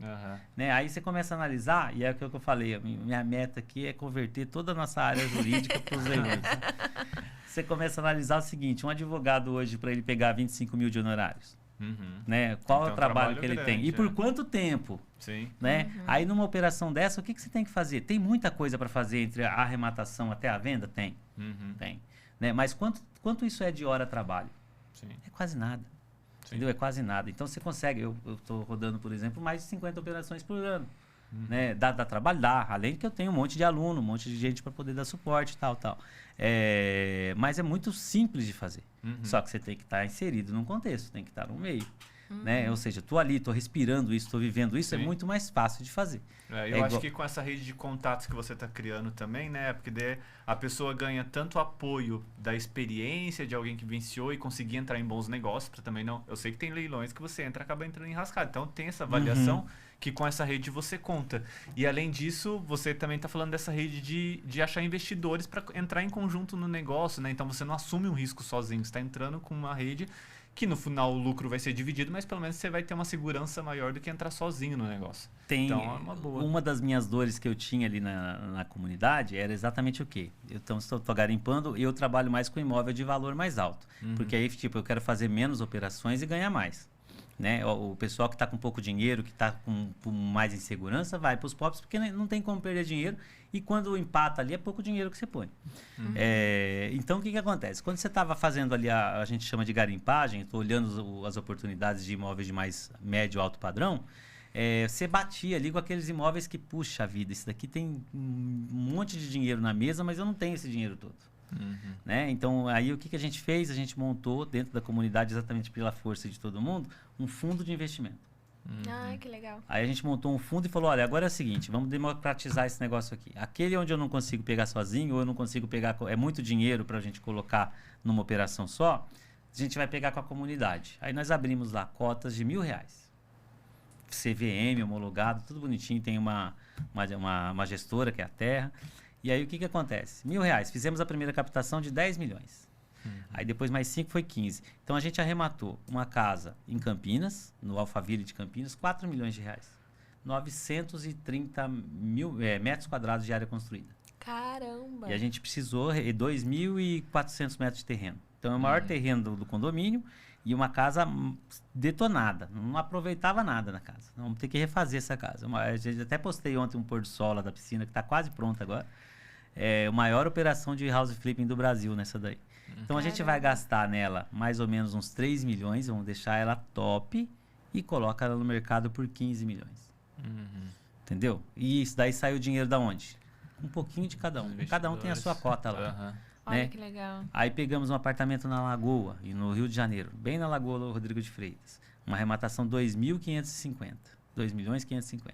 Né? Aí você começa a analisar, e é o que eu falei, a minha meta aqui é converter toda a nossa área jurídica para os leilões. Você começa a analisar o seguinte, um advogado hoje, para ele pegar 25 mil de honorários, né? Qual é o trabalho que ele tem? E por quanto tempo? Né? Aí numa operação dessa, o que você tem que fazer? Tem muita coisa para fazer entre a arrematação até a venda? Tem. Tem. Né? Mas quanto isso é de hora trabalho? É quase nada. Entendeu? É quase nada. Então você consegue, eu estou rodando, por exemplo, mais de 50 operações por ano. Né? Dá trabalho? Dá. Além que eu tenho um monte de aluno, um monte de gente para poder dar suporte e tal. Mas é muito simples de fazer. Só que você tem que estar inserido num contexto, tem que estar no meio. Né? Ou seja, estou ali, estou respirando isso, estou vivendo isso, é muito mais fácil de fazer. Eu acho que com essa rede de contatos que você está criando também, né? Porque daí a pessoa ganha tanto apoio da experiência de alguém que venciou e conseguir entrar em bons negócios, para também não... Eu sei que tem leilões que você entra e acaba entrando em rascada. Então tem essa avaliação que com essa rede você conta. E além disso, você também está falando dessa rede de achar investidores para entrar em conjunto no negócio, né? Então você não assume um risco sozinho, você está entrando com uma rede que no final o lucro vai ser dividido, mas pelo menos você vai ter uma segurança maior do que entrar sozinho no negócio. Então é uma boa. Uma das minhas dores que eu tinha ali na comunidade era exatamente o quê? Então, estou garimpando e eu trabalho mais com imóvel de valor mais alto. Porque aí, tipo, eu quero fazer menos operações e ganhar mais. Né? O pessoal que está com pouco dinheiro, que está com mais insegurança, vai para os POPs porque não tem como perder dinheiro. E quando empata ali, é pouco dinheiro que você põe. Então, o que acontece? Quando você estava fazendo ali, a gente chama de garimpagem, estou olhando as oportunidades de imóveis de mais médio alto padrão, você batia ali com aqueles imóveis que, puxa vida, isso daqui tem um monte de dinheiro na mesa, mas eu não tenho esse dinheiro todo. Né? Então, aí o que a gente fez? A gente montou dentro da comunidade, exatamente pela força de todo mundo, um fundo de investimento. Ai, que legal. Aí a gente montou um fundo e falou, olha, agora é o seguinte, vamos democratizar esse negócio aqui. Aquele onde eu não consigo pegar sozinho, ou eu não consigo pegar, é muito dinheiro para a gente colocar numa operação só, a gente vai pegar com a comunidade. Aí nós abrimos lá cotas de R$1.000. CVM, homologado, tudo bonitinho, tem uma gestora que é a Terra. E aí o que acontece? R$1.000, fizemos a primeira captação de 10 milhões. Aí depois mais 5 foi 15. Então a gente arrematou uma casa em Campinas, no Alphaville de Campinas, R$4 milhões. 930 mil metros quadrados de área construída. Caramba! E a gente precisou de 2.400 metros de terreno. Então é o maior terreno do condomínio e uma casa detonada. Não aproveitava nada na casa. Vamos ter que refazer essa casa. A gente até postei ontem um pôr do sol lá da piscina, que está quase pronta agora. É a maior operação de house flipping do Brasil nessa daí. Então a gente vai gastar nela mais ou menos uns 3 milhões, vamos deixar ela top e coloca ela no mercado por 15 milhões. Entendeu? E isso daí sai o dinheiro da onde? Um pouquinho de cada um. Cada um tem a sua cota lá. Olha que legal. Aí pegamos um apartamento na Lagoa, e no Rio de Janeiro, bem na Lagoa do Rodrigo de Freitas. Uma arrematação 2.550. 2.550. O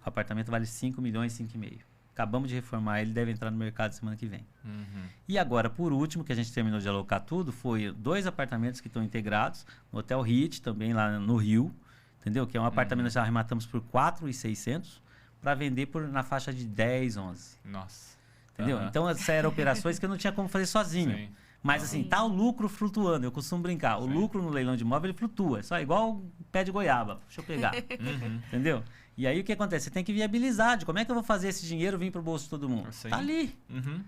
apartamento vale 5 milhões, 5,5. Acabamos de reformar, ele deve entrar no mercado semana que vem. E agora, por último, que a gente terminou de alocar tudo, foi 2 apartamentos que estão integrados, no Hotel Hit, também lá no Rio, entendeu? Que é um apartamento que já arrematamos por 4.600 para vender na faixa de 10, 11. Nossa. Entendeu? Então, essas eram operações que eu não tinha como fazer sozinho. Sim. Mas assim, tá o lucro flutuando, eu costumo brincar. O lucro no leilão de imóvel, ele flutua. É só igual o pé de goiaba. Deixa eu pegar. Entendeu? E aí o que acontece? Você tem que viabilizar. Como é que eu vou fazer esse dinheiro vir pro bolso de todo mundo? Sim. Tá ali.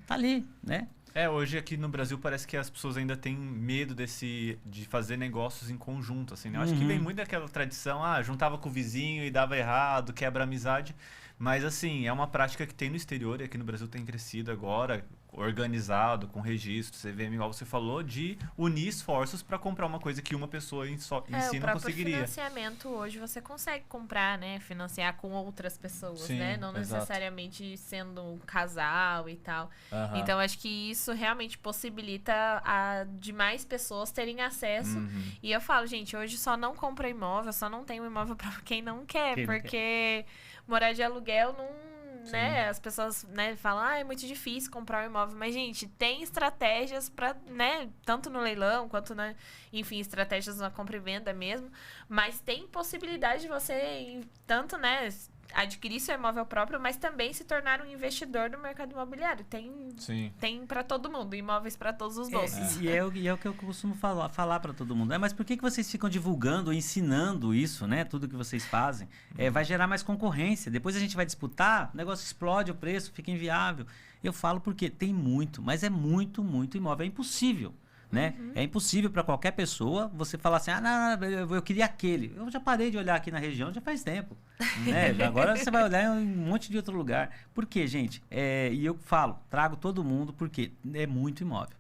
Tá ali, né? Hoje aqui no Brasil parece que as pessoas ainda têm medo de fazer negócios em conjunto, assim, né? Eu acho que vem muito daquela tradição, juntava com o vizinho e dava errado, quebra a amizade. Mas, assim, é uma prática que tem no exterior e aqui no Brasil tem crescido agora, organizado, com registro, CVM, igual você falou, de unir esforços para comprar uma coisa que uma pessoa em si não conseguiria. O financiamento hoje você consegue comprar, né? Financiar com outras pessoas, Sim, né? Não necessariamente sendo um casal e tal. Então, acho que isso realmente possibilita a demais pessoas terem acesso. E eu falo, gente, hoje só não compra imóvel, só não tem um imóvel para quem não quer, porque morar de aluguel não... Né? As pessoas, né, falam, é muito difícil comprar um imóvel. Mas, gente, tem estratégias para, né, tanto no leilão quanto, enfim, estratégias na compra e venda mesmo. Mas tem possibilidade de você, tanto, né, adquirir seu imóvel próprio, mas também se tornar um investidor no mercado imobiliário. Tem para todo mundo, imóveis para todos os bolsos. E é o que eu costumo falar para todo mundo. Mas por que vocês ficam divulgando, ensinando isso, né? Tudo que vocês fazem? Vai gerar mais concorrência. Depois a gente vai disputar, o negócio explode, o preço fica inviável. Eu falo porque tem muito, mas é muito, muito imóvel. É impossível. Né? É impossível para qualquer pessoa você falar assim, não, eu queria aquele. Eu já parei de olhar aqui na região já faz tempo. Né? Agora você vai olhar em um monte de outro lugar. Por quê, gente? E eu trago todo mundo porque é muito imóvel.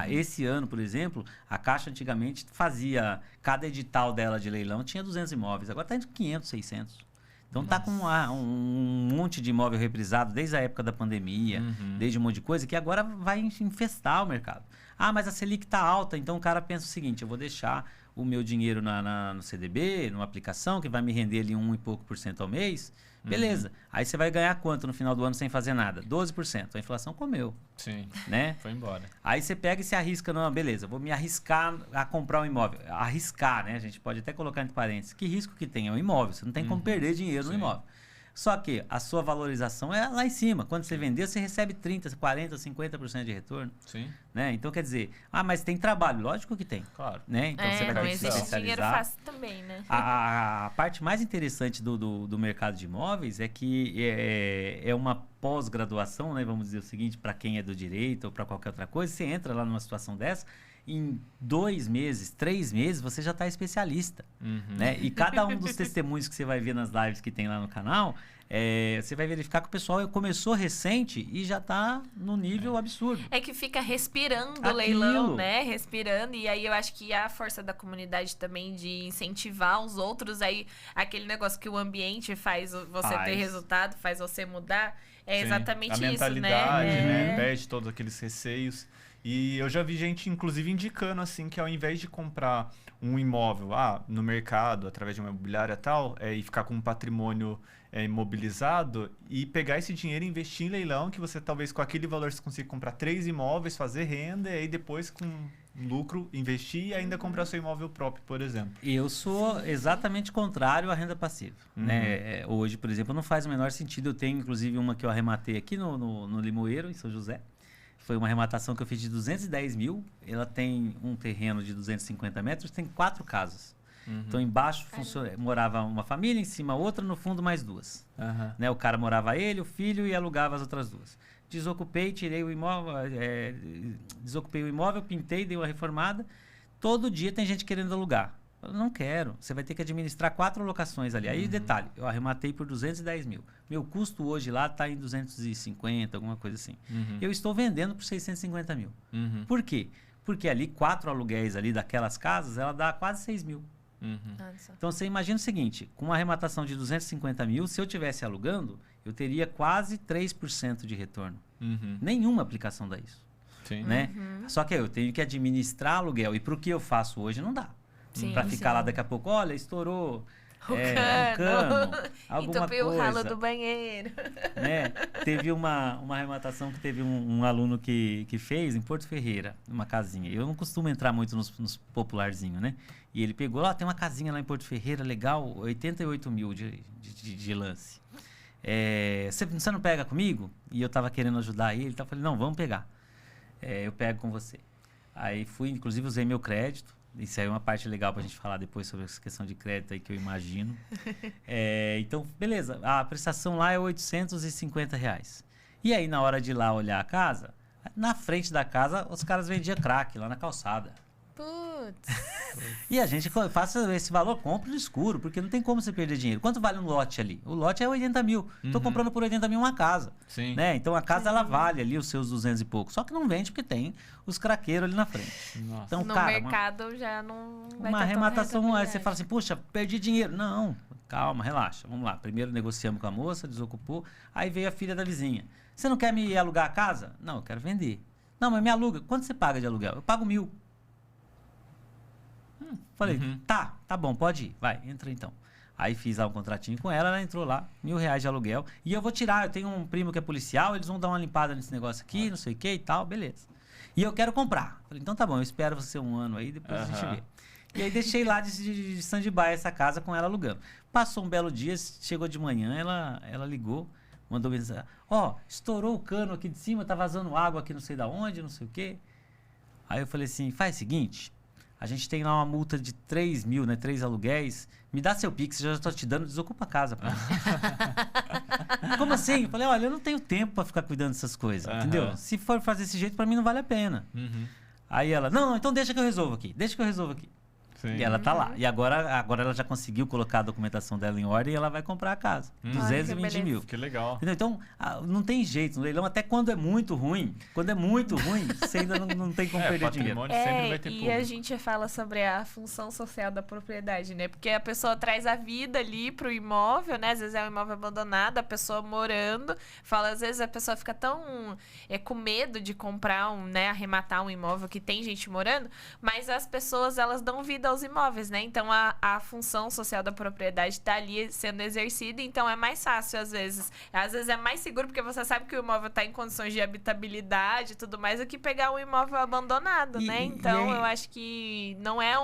Esse ano, por exemplo, a Caixa antigamente fazia, cada edital dela de leilão tinha 200 imóveis. Agora está entre 500, 600. Então tá com um monte de imóvel reprisado desde a época da pandemia, desde um monte de coisa, que agora vai infestar o mercado. Mas a Selic tá alta, então o cara pensa o seguinte, eu vou deixar o meu dinheiro no CDB, numa aplicação que vai me render ali 1 e pouco por cento ao mês. Beleza. Aí você vai ganhar quanto no final do ano sem fazer nada? 12%. A inflação comeu. Sim. Né? Foi embora. Aí você pega e se arrisca, não, beleza, vou me arriscar a comprar um imóvel. Arriscar, né? A gente pode até colocar entre parênteses. Que risco que tem? É um imóvel. Você não tem como perder dinheiro no imóvel. Só que a sua valorização é lá em cima. Quando você vender, você recebe 30%, 40%, 50% de retorno. Sim. Né? Então, quer dizer, mas tem trabalho. Lógico que tem. Claro. Né? Então, você vai não ter que existe especializar. dinheiro fácil também, né? A parte mais interessante do mercado de imóveis é que é uma pós-graduação, né, vamos dizer o seguinte, para quem é do direito ou para qualquer outra coisa, você entra lá numa situação dessa, em 2 meses, 3 meses, você já está especialista. Né? E cada um dos testemunhos que você vai ver nas lives que tem lá no canal, você vai verificar que o pessoal começou recente e já está no nível absurdo. É que fica respirando o Aquilo. leilão, né? Respirando. E aí eu acho que a força da comunidade também de incentivar os outros. Aí aquele negócio que o ambiente faz você ter resultado, faz você mudar. É Sim, exatamente a isso, mentalidade, né? né? Perde todos aqueles receios. E eu já vi gente, inclusive, indicando assim que ao invés de comprar um imóvel no mercado, através de uma imobiliária e tal, e ficar com um patrimônio imobilizado e pegar esse dinheiro e investir em leilão, que você talvez com aquele valor você consiga comprar 3 imóveis, fazer renda e aí depois com lucro investir e ainda comprar seu imóvel próprio, por exemplo. Eu sou exatamente contrário à renda passiva. Né? Hoje, por exemplo, não faz o menor sentido. Eu tenho, inclusive, uma que eu arrematei aqui no Limoeiro, em São José. Foi uma arrematação que eu fiz de 210 mil. Ela tem um terreno de 250 metros, tem 4 casas. Então, embaixo morava uma família, em cima outra, no fundo mais 2. Né? O cara morava ele, o filho e alugava as outras 2. Desocupei, tirei o imóvel, desocupei o imóvel, pintei, dei uma reformada. Todo dia tem gente querendo alugar. Eu não quero. Você vai ter que administrar 4 locações ali. Aí, detalhe, eu arrematei por 210 mil. Meu custo hoje lá está em 250, alguma coisa assim. Eu estou vendendo por 650 mil. Por quê? Porque ali, 4 aluguéis ali daquelas casas, ela dá quase 6 mil. Então, você imagina o seguinte, com uma arrematação de 250 mil, se eu estivesse alugando, eu teria quase 3% de retorno. Nenhuma aplicação dá isso. Sim. Né? Só que eu tenho que administrar aluguel. E para o que eu faço hoje, não dá. Para ficar lá daqui a pouco, olha, estourou o cano, alguma entupiu coisa. o ralo do banheiro. Né? Teve uma arrematação que teve um aluno que fez em Porto Ferreira, uma casinha. Eu não costumo entrar muito nos popularzinhos, né? E ele pegou, tem uma casinha lá em Porto Ferreira, legal, 88 mil de lance. Você não pega comigo? E eu tava querendo ajudar ele, então eu falei, não, vamos pegar. Eu pego com você. Aí fui, inclusive usei meu crédito. Isso aí é uma parte legal pra gente falar depois sobre essa questão de crédito aí que eu imagino. Então, beleza. A prestação lá é R$850. E aí, na hora de ir lá olhar a casa, na frente da casa, os caras vendiam crack lá na calçada. Putz. E a gente faça esse valor, compra no escuro, porque não tem como você perder dinheiro. Quanto vale um lote ali? O lote é 80 mil. Estou comprando por 80 mil uma casa. Sim. Né? Então a casa ela vale ali os seus 200 e pouco. Só que não vende porque tem os craqueiros ali na frente. Nossa. Então, No cara, mercado já não vai uma ter arrematação, tanta aí você fala assim, puxa, perdi dinheiro. Não, calma, relaxa. Vamos lá. Primeiro negociamos com a moça, desocupou. Aí veio a filha da vizinha. Você não quer me alugar a casa? Não, eu quero vender. Não, mas me aluga. Quanto você paga de aluguel? Eu pago 1.000. Falei, tá bom, pode ir. Vai, entra então. Aí fiz lá um contratinho com ela, ela entrou lá, R$1.000 de aluguel. E eu vou tirar, eu tenho um primo que é policial, eles vão dar uma limpada nesse negócio aqui, não sei o que e tal, beleza. E eu quero comprar. Falei, então tá bom, eu espero você um ano aí, depois a gente vê. E aí deixei lá de stand-by essa casa com ela alugando. Passou um belo dia, chegou de manhã, ela ligou, mandou mensagem. Estourou o cano aqui de cima, tá vazando água aqui não sei da onde, não sei o quê. Aí eu falei assim, faz o seguinte, a gente tem lá uma multa de 3 mil, né? 3 aluguéis. Me dá seu Pix, eu já estou te dando, desocupa a casa. Como assim? Eu falei, olha, eu não tenho tempo para ficar cuidando dessas coisas, entendeu? Se for fazer desse jeito, para mim não vale a pena. Aí ela, não, então deixa que eu resolvo aqui. Sim. E ela tá lá. E agora ela já conseguiu colocar a documentação dela em ordem e ela vai comprar a casa. 220 mil. Que legal. Entendeu? Então, não tem jeito no leilão, até quando é muito ruim. Quando é muito ruim, você ainda não tem como perder dinheiro. Sempre vai ter e público. A gente fala sobre a função social da propriedade, né? Porque a pessoa traz a vida ali pro imóvel, né? Às vezes é um imóvel abandonado, a pessoa morando. Às vezes a pessoa fica tão com medo de comprar arrematar um imóvel que tem gente morando, mas as pessoas, elas dão vida aos imóveis, né? Então a função social da propriedade está ali sendo exercida, então é mais fácil às vezes. Às vezes é mais seguro porque você sabe que o imóvel está em condições de habitabilidade e tudo mais do que pegar um imóvel abandonado, né? Então eu acho que não é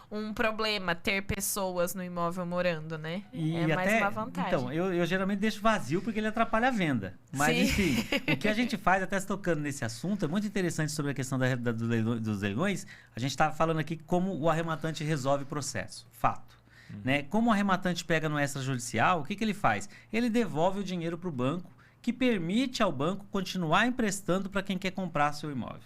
um problema ter pessoas no imóvel morando, né? É mais uma vantagem. Então, eu geralmente deixo vazio porque ele atrapalha a venda. Mas, enfim, o que a gente faz, até se tocando nesse assunto, é muito interessante sobre a questão dos leilões. A gente estava falando aqui como o arrematante resolve o processo. Fato. Né? Como o arrematante pega no extrajudicial, o que ele faz? Ele devolve o dinheiro para o banco que permite ao banco continuar emprestando para quem quer comprar seu imóvel.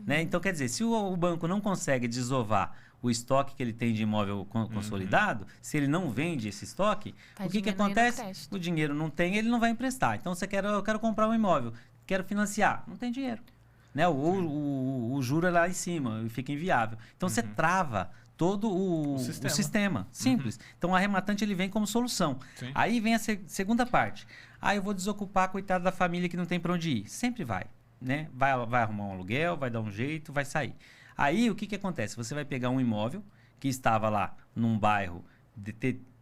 Né? Então, quer dizer, se o banco não consegue desovar o estoque que ele tem de imóvel consolidado, se ele não vende esse estoque, o que acontece? O dinheiro não tem, ele não vai emprestar. Então, eu quero comprar um imóvel, quero financiar, não tem dinheiro. Né? O juro é lá em cima e fica inviável. Então, você trava todo o sistema. Simples. Então, o arrematante ele vem como solução. Sim. Aí vem a segunda parte. Eu vou desocupar, coitado da família que não tem para onde ir. Sempre vai. Né? Vai arrumar um aluguel, vai dar um jeito, vai sair. Aí, o que acontece? Você vai pegar um imóvel que estava lá num bairro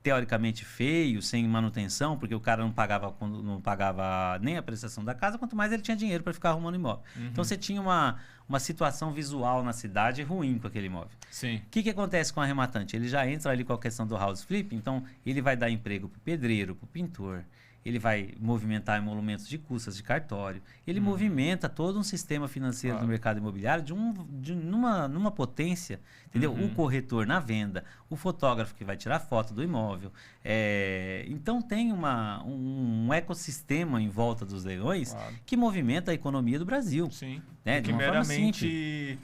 teoricamente feio, sem manutenção, porque o cara não pagava nem a prestação da casa, quanto mais ele tinha dinheiro para ficar arrumando imóvel. Então, você tinha uma situação visual na cidade ruim com aquele imóvel. Sim. O que acontece com o arrematante? Ele já entra ali com a questão do house flip, então ele vai dar emprego para o pedreiro, para o pintor, ele vai movimentar emolumentos de custas de cartório, ele movimenta todo um sistema financeiro do mercado imobiliário numa potência, entendeu? O corretor na venda, o fotógrafo que vai tirar foto do imóvel. Então tem um ecossistema em volta dos leilões que movimenta a economia do Brasil. Sim, né? que meramente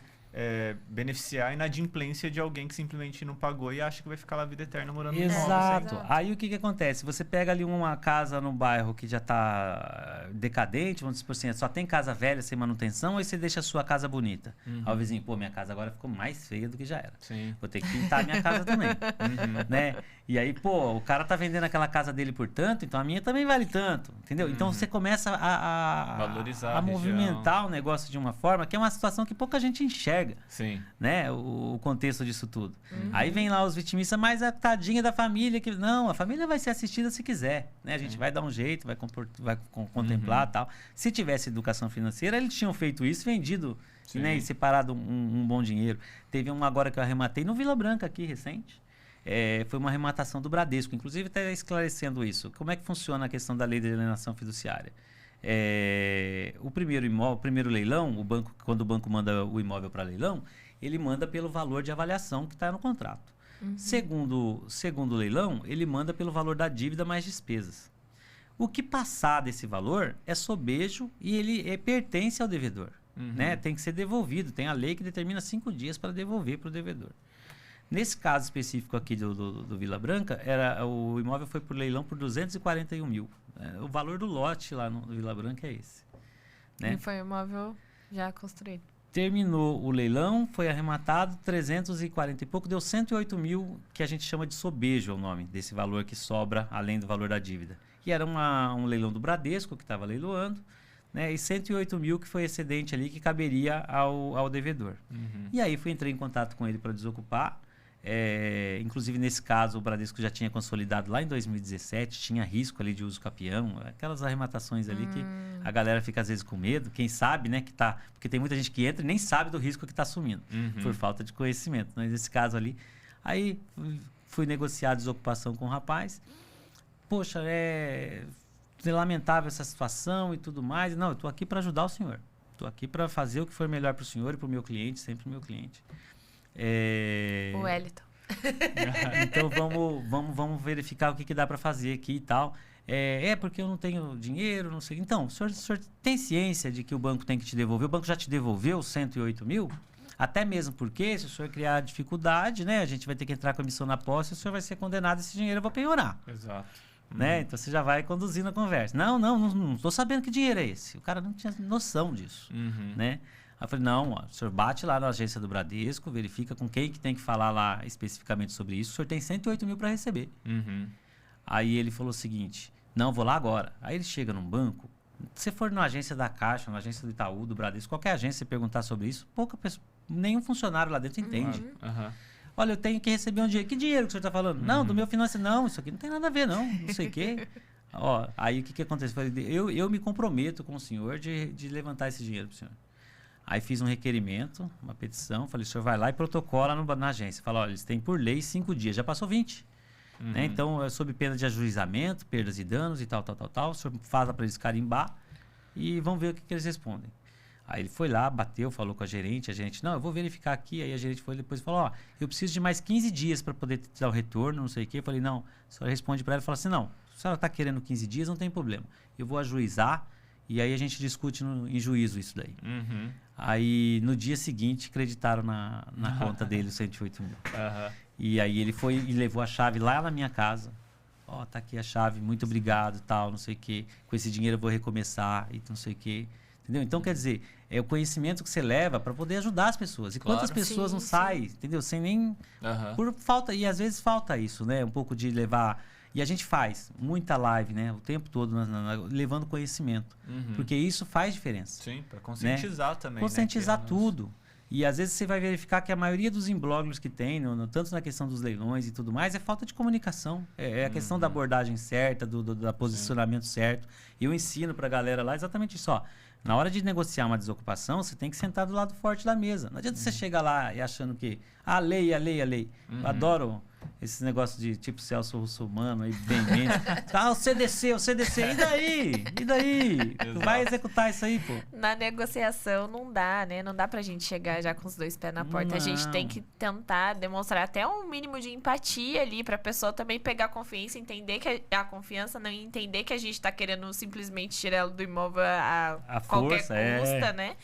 beneficiar a inadimplência de alguém que simplesmente não pagou e acha que vai ficar lá a vida eterna morando no imóvel. Exato. Aí o que acontece? Você pega ali uma casa no bairro que já está decadente, vamos dizer assim, só tem casa velha sem manutenção, aí você deixa a sua casa bonita. Aí o vizinho, minha casa agora ficou mais feia do que já era. Sim. Vou ter que pintar a minha casa também. Né? E aí, o cara tá vendendo aquela casa dele por tanto, então a minha também vale tanto, entendeu? Então você começa a valorizar a movimentar o negócio de uma forma que é uma situação que pouca gente enxerga. Sim. Né? O contexto disso tudo. Aí vem lá os vitimistas, mas a tadinha da família, que não, a família vai ser assistida se quiser, né? A gente vai dar um jeito, vai contemplar e tal. Se tivesse educação financeira, eles tinham feito isso, vendido, né? E separado um bom dinheiro. Teve um agora que eu arrematei no Vila Branca aqui, recente. Foi uma arrematação do Bradesco, inclusive até esclarecendo isso. Como é que funciona a questão da lei de alienação fiduciária? O primeiro leilão, quando o banco manda o imóvel para leilão, ele manda pelo valor de avaliação que está no contrato. Segundo o leilão, ele manda pelo valor da dívida mais despesas. O que passar desse valor é sobejo e ele pertence ao devedor. Né? Tem que ser devolvido. Tem a lei que determina 5 dias para devolver para o devedor. Nesse caso específico aqui do Vila Branca, o imóvel foi por leilão por 241 mil. O valor do lote lá no Vila Branca é esse. Né? E foi um imóvel já construído. Terminou o leilão, foi arrematado, 340 e pouco, deu 108 mil, que a gente chama de sobejo, é o nome desse valor que sobra além do valor da dívida. E era um leilão do Bradesco que estava leiloando, né? E 108 mil que foi excedente ali, que caberia ao devedor. E aí entrei em contato com ele para desocupar. Inclusive nesse caso o Bradesco já tinha consolidado lá em 2017, tinha risco ali de uso capião, aquelas arrematações ali que a galera fica às vezes com medo, quem sabe, né, porque tem muita gente que entra e nem sabe do risco que está assumindo, por falta de conhecimento. Mas nesse caso ali, aí fui negociar a desocupação com o rapaz. Poxa, é lamentável essa situação e tudo mais. Não, eu estou aqui para ajudar o senhor, estou aqui para fazer o que for melhor para o senhor e para o meu cliente, sempre o meu cliente. O Wellington. Então vamos verificar o que dá para fazer aqui e tal. Porque eu não tenho dinheiro, não sei. Então, o senhor tem ciência de que o banco tem que te devolver? O banco já te devolveu 108 mil? Até mesmo porque, se o senhor criar dificuldade, né, a gente vai ter que entrar com a emissão na posse e o senhor vai ser condenado, esse dinheiro eu vou penhorar. Exato. Né? Então você já vai conduzindo a conversa. Não estou sabendo que dinheiro é esse. O cara não tinha noção disso. Né? Aí eu falei, não, o senhor bate lá na agência do Bradesco, verifica com quem que tem que falar lá especificamente sobre isso, o senhor tem 108 mil para receber. Aí ele falou o seguinte, não, vou lá agora. Aí ele chega num banco, se for na agência da Caixa, na agência do Itaú, do Bradesco, qualquer agência, você perguntar sobre isso, nenhum funcionário lá dentro entende. Olha, eu tenho que receber um dinheiro. Que dinheiro que o senhor está falando? Não, do meu financeiro. Não, isso aqui não tem nada a ver, não sei o quê. Aí o que acontece? Eu me comprometo com o senhor de levantar esse dinheiro para o senhor. Aí fiz um requerimento, uma petição, falei, o senhor vai lá e protocola na agência. Fala, olha, eles têm por lei 5 dias, já passou 20. Né? Então, sob pena de ajuizamento, perdas e danos e tal. O senhor fala para eles carimbar e vamos ver o que eles respondem. Aí ele foi lá, bateu, falou com a gerente, não, eu vou verificar aqui. Aí a gerente foi depois e falou, eu preciso de mais 15 dias para poder te dar o retorno, não sei o quê. Eu falei, não, o senhor responde para ela e fala assim, não, Se ela está querendo 15 dias, não tem problema. Eu vou ajuizar e aí a gente discute em juízo isso daí. Aí, no dia seguinte, acreditaram na conta dele os 108 mil. E aí ele foi e levou a chave lá na minha casa. Ó, tá aqui a chave, muito obrigado, tal, não sei o quê. Com esse dinheiro eu vou recomeçar e não sei o quê. Entendeu? Então, quer dizer, é o conhecimento que você leva para poder ajudar as pessoas. E quantas pessoas não saem, entendeu? Sem nem... Por falta... E às vezes falta isso, né? Um pouco de levar... E a gente faz muita live, né? O tempo todo, levando conhecimento. Porque isso faz diferença. Sim, para conscientizar também. Conscientizar tudo. E às vezes você vai verificar que a maioria dos imbróglios que tem, tanto na questão dos leilões e tudo mais, é falta de comunicação. É a questão da abordagem certa, do posicionamento certo. E eu ensino para a galera lá exatamente isso. Ó, na hora de negociar uma desocupação, você tem que sentar do lado forte da mesa. Não adianta você chegar lá e achando que a lei. Eu adoro esses negócios de tipo Celso Russomano aí, bem o CDC. E daí? Tu vai executar isso aí, pô? Na negociação não dá, né? Não dá pra gente chegar já com os 2 pés na porta. Não. A gente tem que tentar demonstrar até um mínimo de empatia ali pra pessoa também pegar confiança, entender que a confiança, não entender que a gente tá querendo simplesmente tirar ela do imóvel a qualquer custa, né?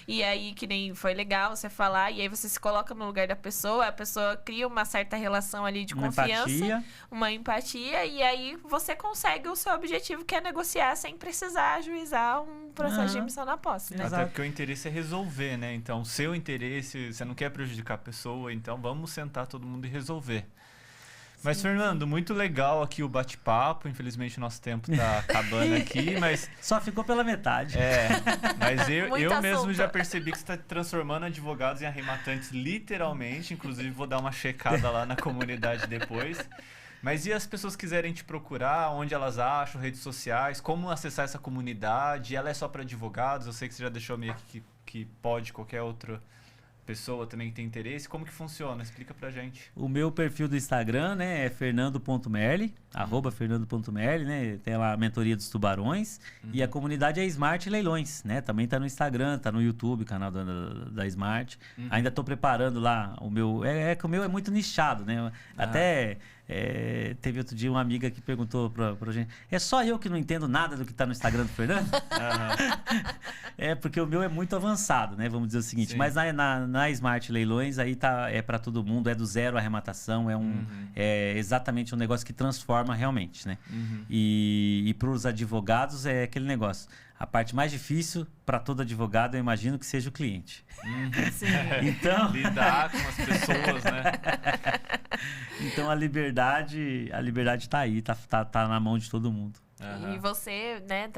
E aí, que nem foi legal você falar, e aí você se coloca no lugar da pessoa, a pessoa cria uma certa relação ali de confiança, uma empatia, e aí você consegue o seu objetivo, que é negociar sem precisar ajuizar um processo de emissão na posse, né? Até porque o interesse é resolver, né? Então, o seu interesse, você não quer prejudicar a pessoa, então vamos sentar todo mundo e resolver. Mas, Fernando, muito legal aqui o bate-papo. Infelizmente, o nosso tempo tá acabando aqui, mas... Só ficou pela metade. Mas eu mesmo já percebi que você está transformando advogados em arrematantes, literalmente. Inclusive, vou dar uma checada lá na comunidade depois. Mas e as pessoas quiserem te procurar, onde elas acham, redes sociais, como acessar essa comunidade? Ela é só para advogados? Eu sei que você já deixou meio que pode qualquer outra pessoa também que tem interesse. Como que funciona? Explica pra gente. O meu perfil do Instagram, né, é fernando.merli, @fernando.merli, né? Tem lá a mentoria dos tubarões. E a comunidade é Smart Leilões, né? Também tá no Instagram, tá no YouTube, canal da Smart. Ainda tô preparando lá o meu... que o meu é muito nichado, né? Até... teve outro dia uma amiga que perguntou pra gente: é só eu que não entendo nada do que tá no Instagram do Fernando? Porque o meu é muito avançado, né? Vamos dizer o seguinte. Sim. Mas na Smart Leilões aí é para todo mundo, é do zero a arrematação, é exatamente um negócio que transforma realmente, né? E para os advogados é aquele negócio. A parte mais difícil para todo advogado, eu imagino que seja o cliente. Então... lidar com as pessoas, né? Então a liberdade está aí, tá na mão de todo mundo. E você, né,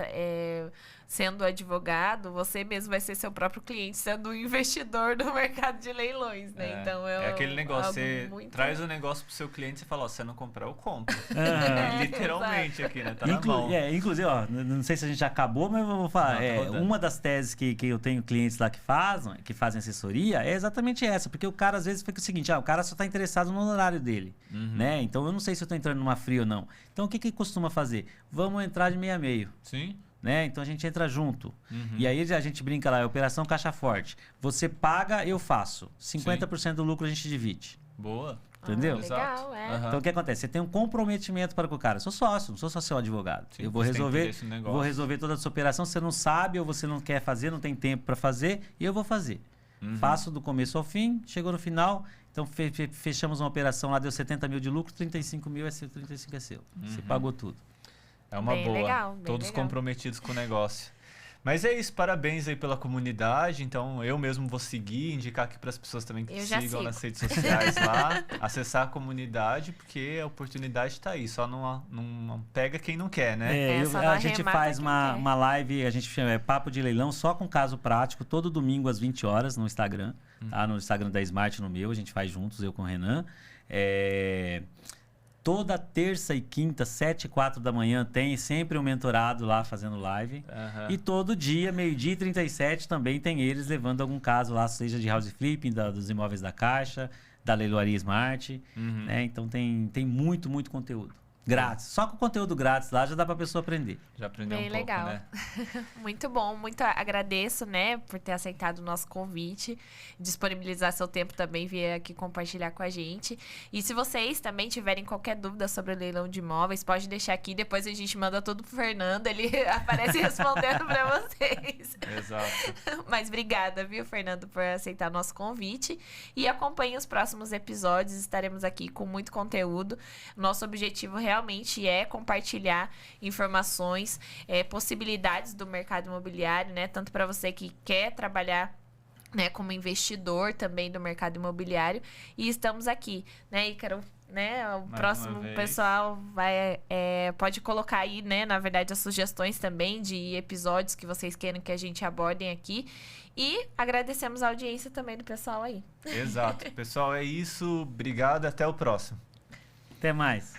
sendo advogado, você mesmo vai ser seu próprio cliente, sendo um investidor do mercado de leilões, né? Então é aquele negócio, você traz o negócio pro seu cliente e você fala, ó, se você não comprar, eu compro. Literalmente aqui, né? Tá na mão. Inclusive, ó, não sei se a gente já acabou, mas eu vou falar. Uma das teses que eu tenho clientes lá que fazem assessoria é exatamente essa, porque o cara às vezes fica o seguinte, o cara só tá interessado no horário dele, né? Então eu não sei se eu tô entrando numa fria ou não. Então o que costuma fazer? Vamos entrar de meio a meio. Sim. Né? Então a gente entra junto. E aí a gente brinca lá, operação caixa forte. Você paga, eu faço. 50% do lucro a gente divide. Boa. Entendeu? Legal, Então o que acontece? Você tem um comprometimento para com o cara. Eu sou sócio, não sou só seu advogado. Sim, eu vou resolver toda essa operação. Você não sabe ou você não quer fazer, não tem tempo para fazer, e eu vou fazer. Faço do começo ao fim, chegou no final. Então fechamos uma operação lá, deu 70 mil de lucro, 35 mil é seu, 35 é seu. Você pagou tudo. É uma bem boa. Legal, todos legal. Comprometidos com o negócio. Mas é isso, parabéns aí pela comunidade. Então eu mesmo vou seguir, indicar aqui para as pessoas também que sigam nas redes sociais lá, acessar a comunidade, porque a oportunidade está aí. Só não pega quem não quer, né? A gente faz uma live, a gente chama Papo de Leilão, só com caso prático, todo domingo às 20 horas no Instagram. Tá? No Instagram da Smart, no meu, a gente faz juntos, eu com o Renan. Toda terça e quinta, 7 e 4 da manhã, tem sempre um mentorado lá fazendo live. E todo dia, 12h37, também tem eles levando algum caso lá, seja de house flipping, dos imóveis da Caixa, da Leiloaria Smart. Né? Então tem muito, muito conteúdo. Grátis. Só com conteúdo grátis lá já dá pra pessoa aprender. Já aprendeu Bem um pouco, legal. né? Muito bom, muito agradeço, né, por ter aceitado o nosso convite, disponibilizar seu tempo também, vir aqui compartilhar com a gente. E se vocês também tiverem qualquer dúvida sobre o leilão de imóveis, pode deixar aqui, depois a gente manda tudo pro Fernando, ele aparece respondendo para vocês. Exato. Mas obrigada, viu, Fernando, por aceitar o nosso convite. E acompanhe os próximos episódios, estaremos aqui com muito conteúdo. Nosso objetivo realmente é compartilhar informações, possibilidades do mercado imobiliário, né? Tanto para você que quer trabalhar, né, como investidor também do mercado imobiliário. E estamos aqui, né, Ícaro? Né, o Mais próximo uma vez. pessoal pode colocar aí, né, na verdade, as sugestões também de episódios que vocês queiram que a gente abordem aqui. E agradecemos a audiência também do pessoal aí. Exato. Pessoal, é isso. Obrigado. Até o próximo. Até mais.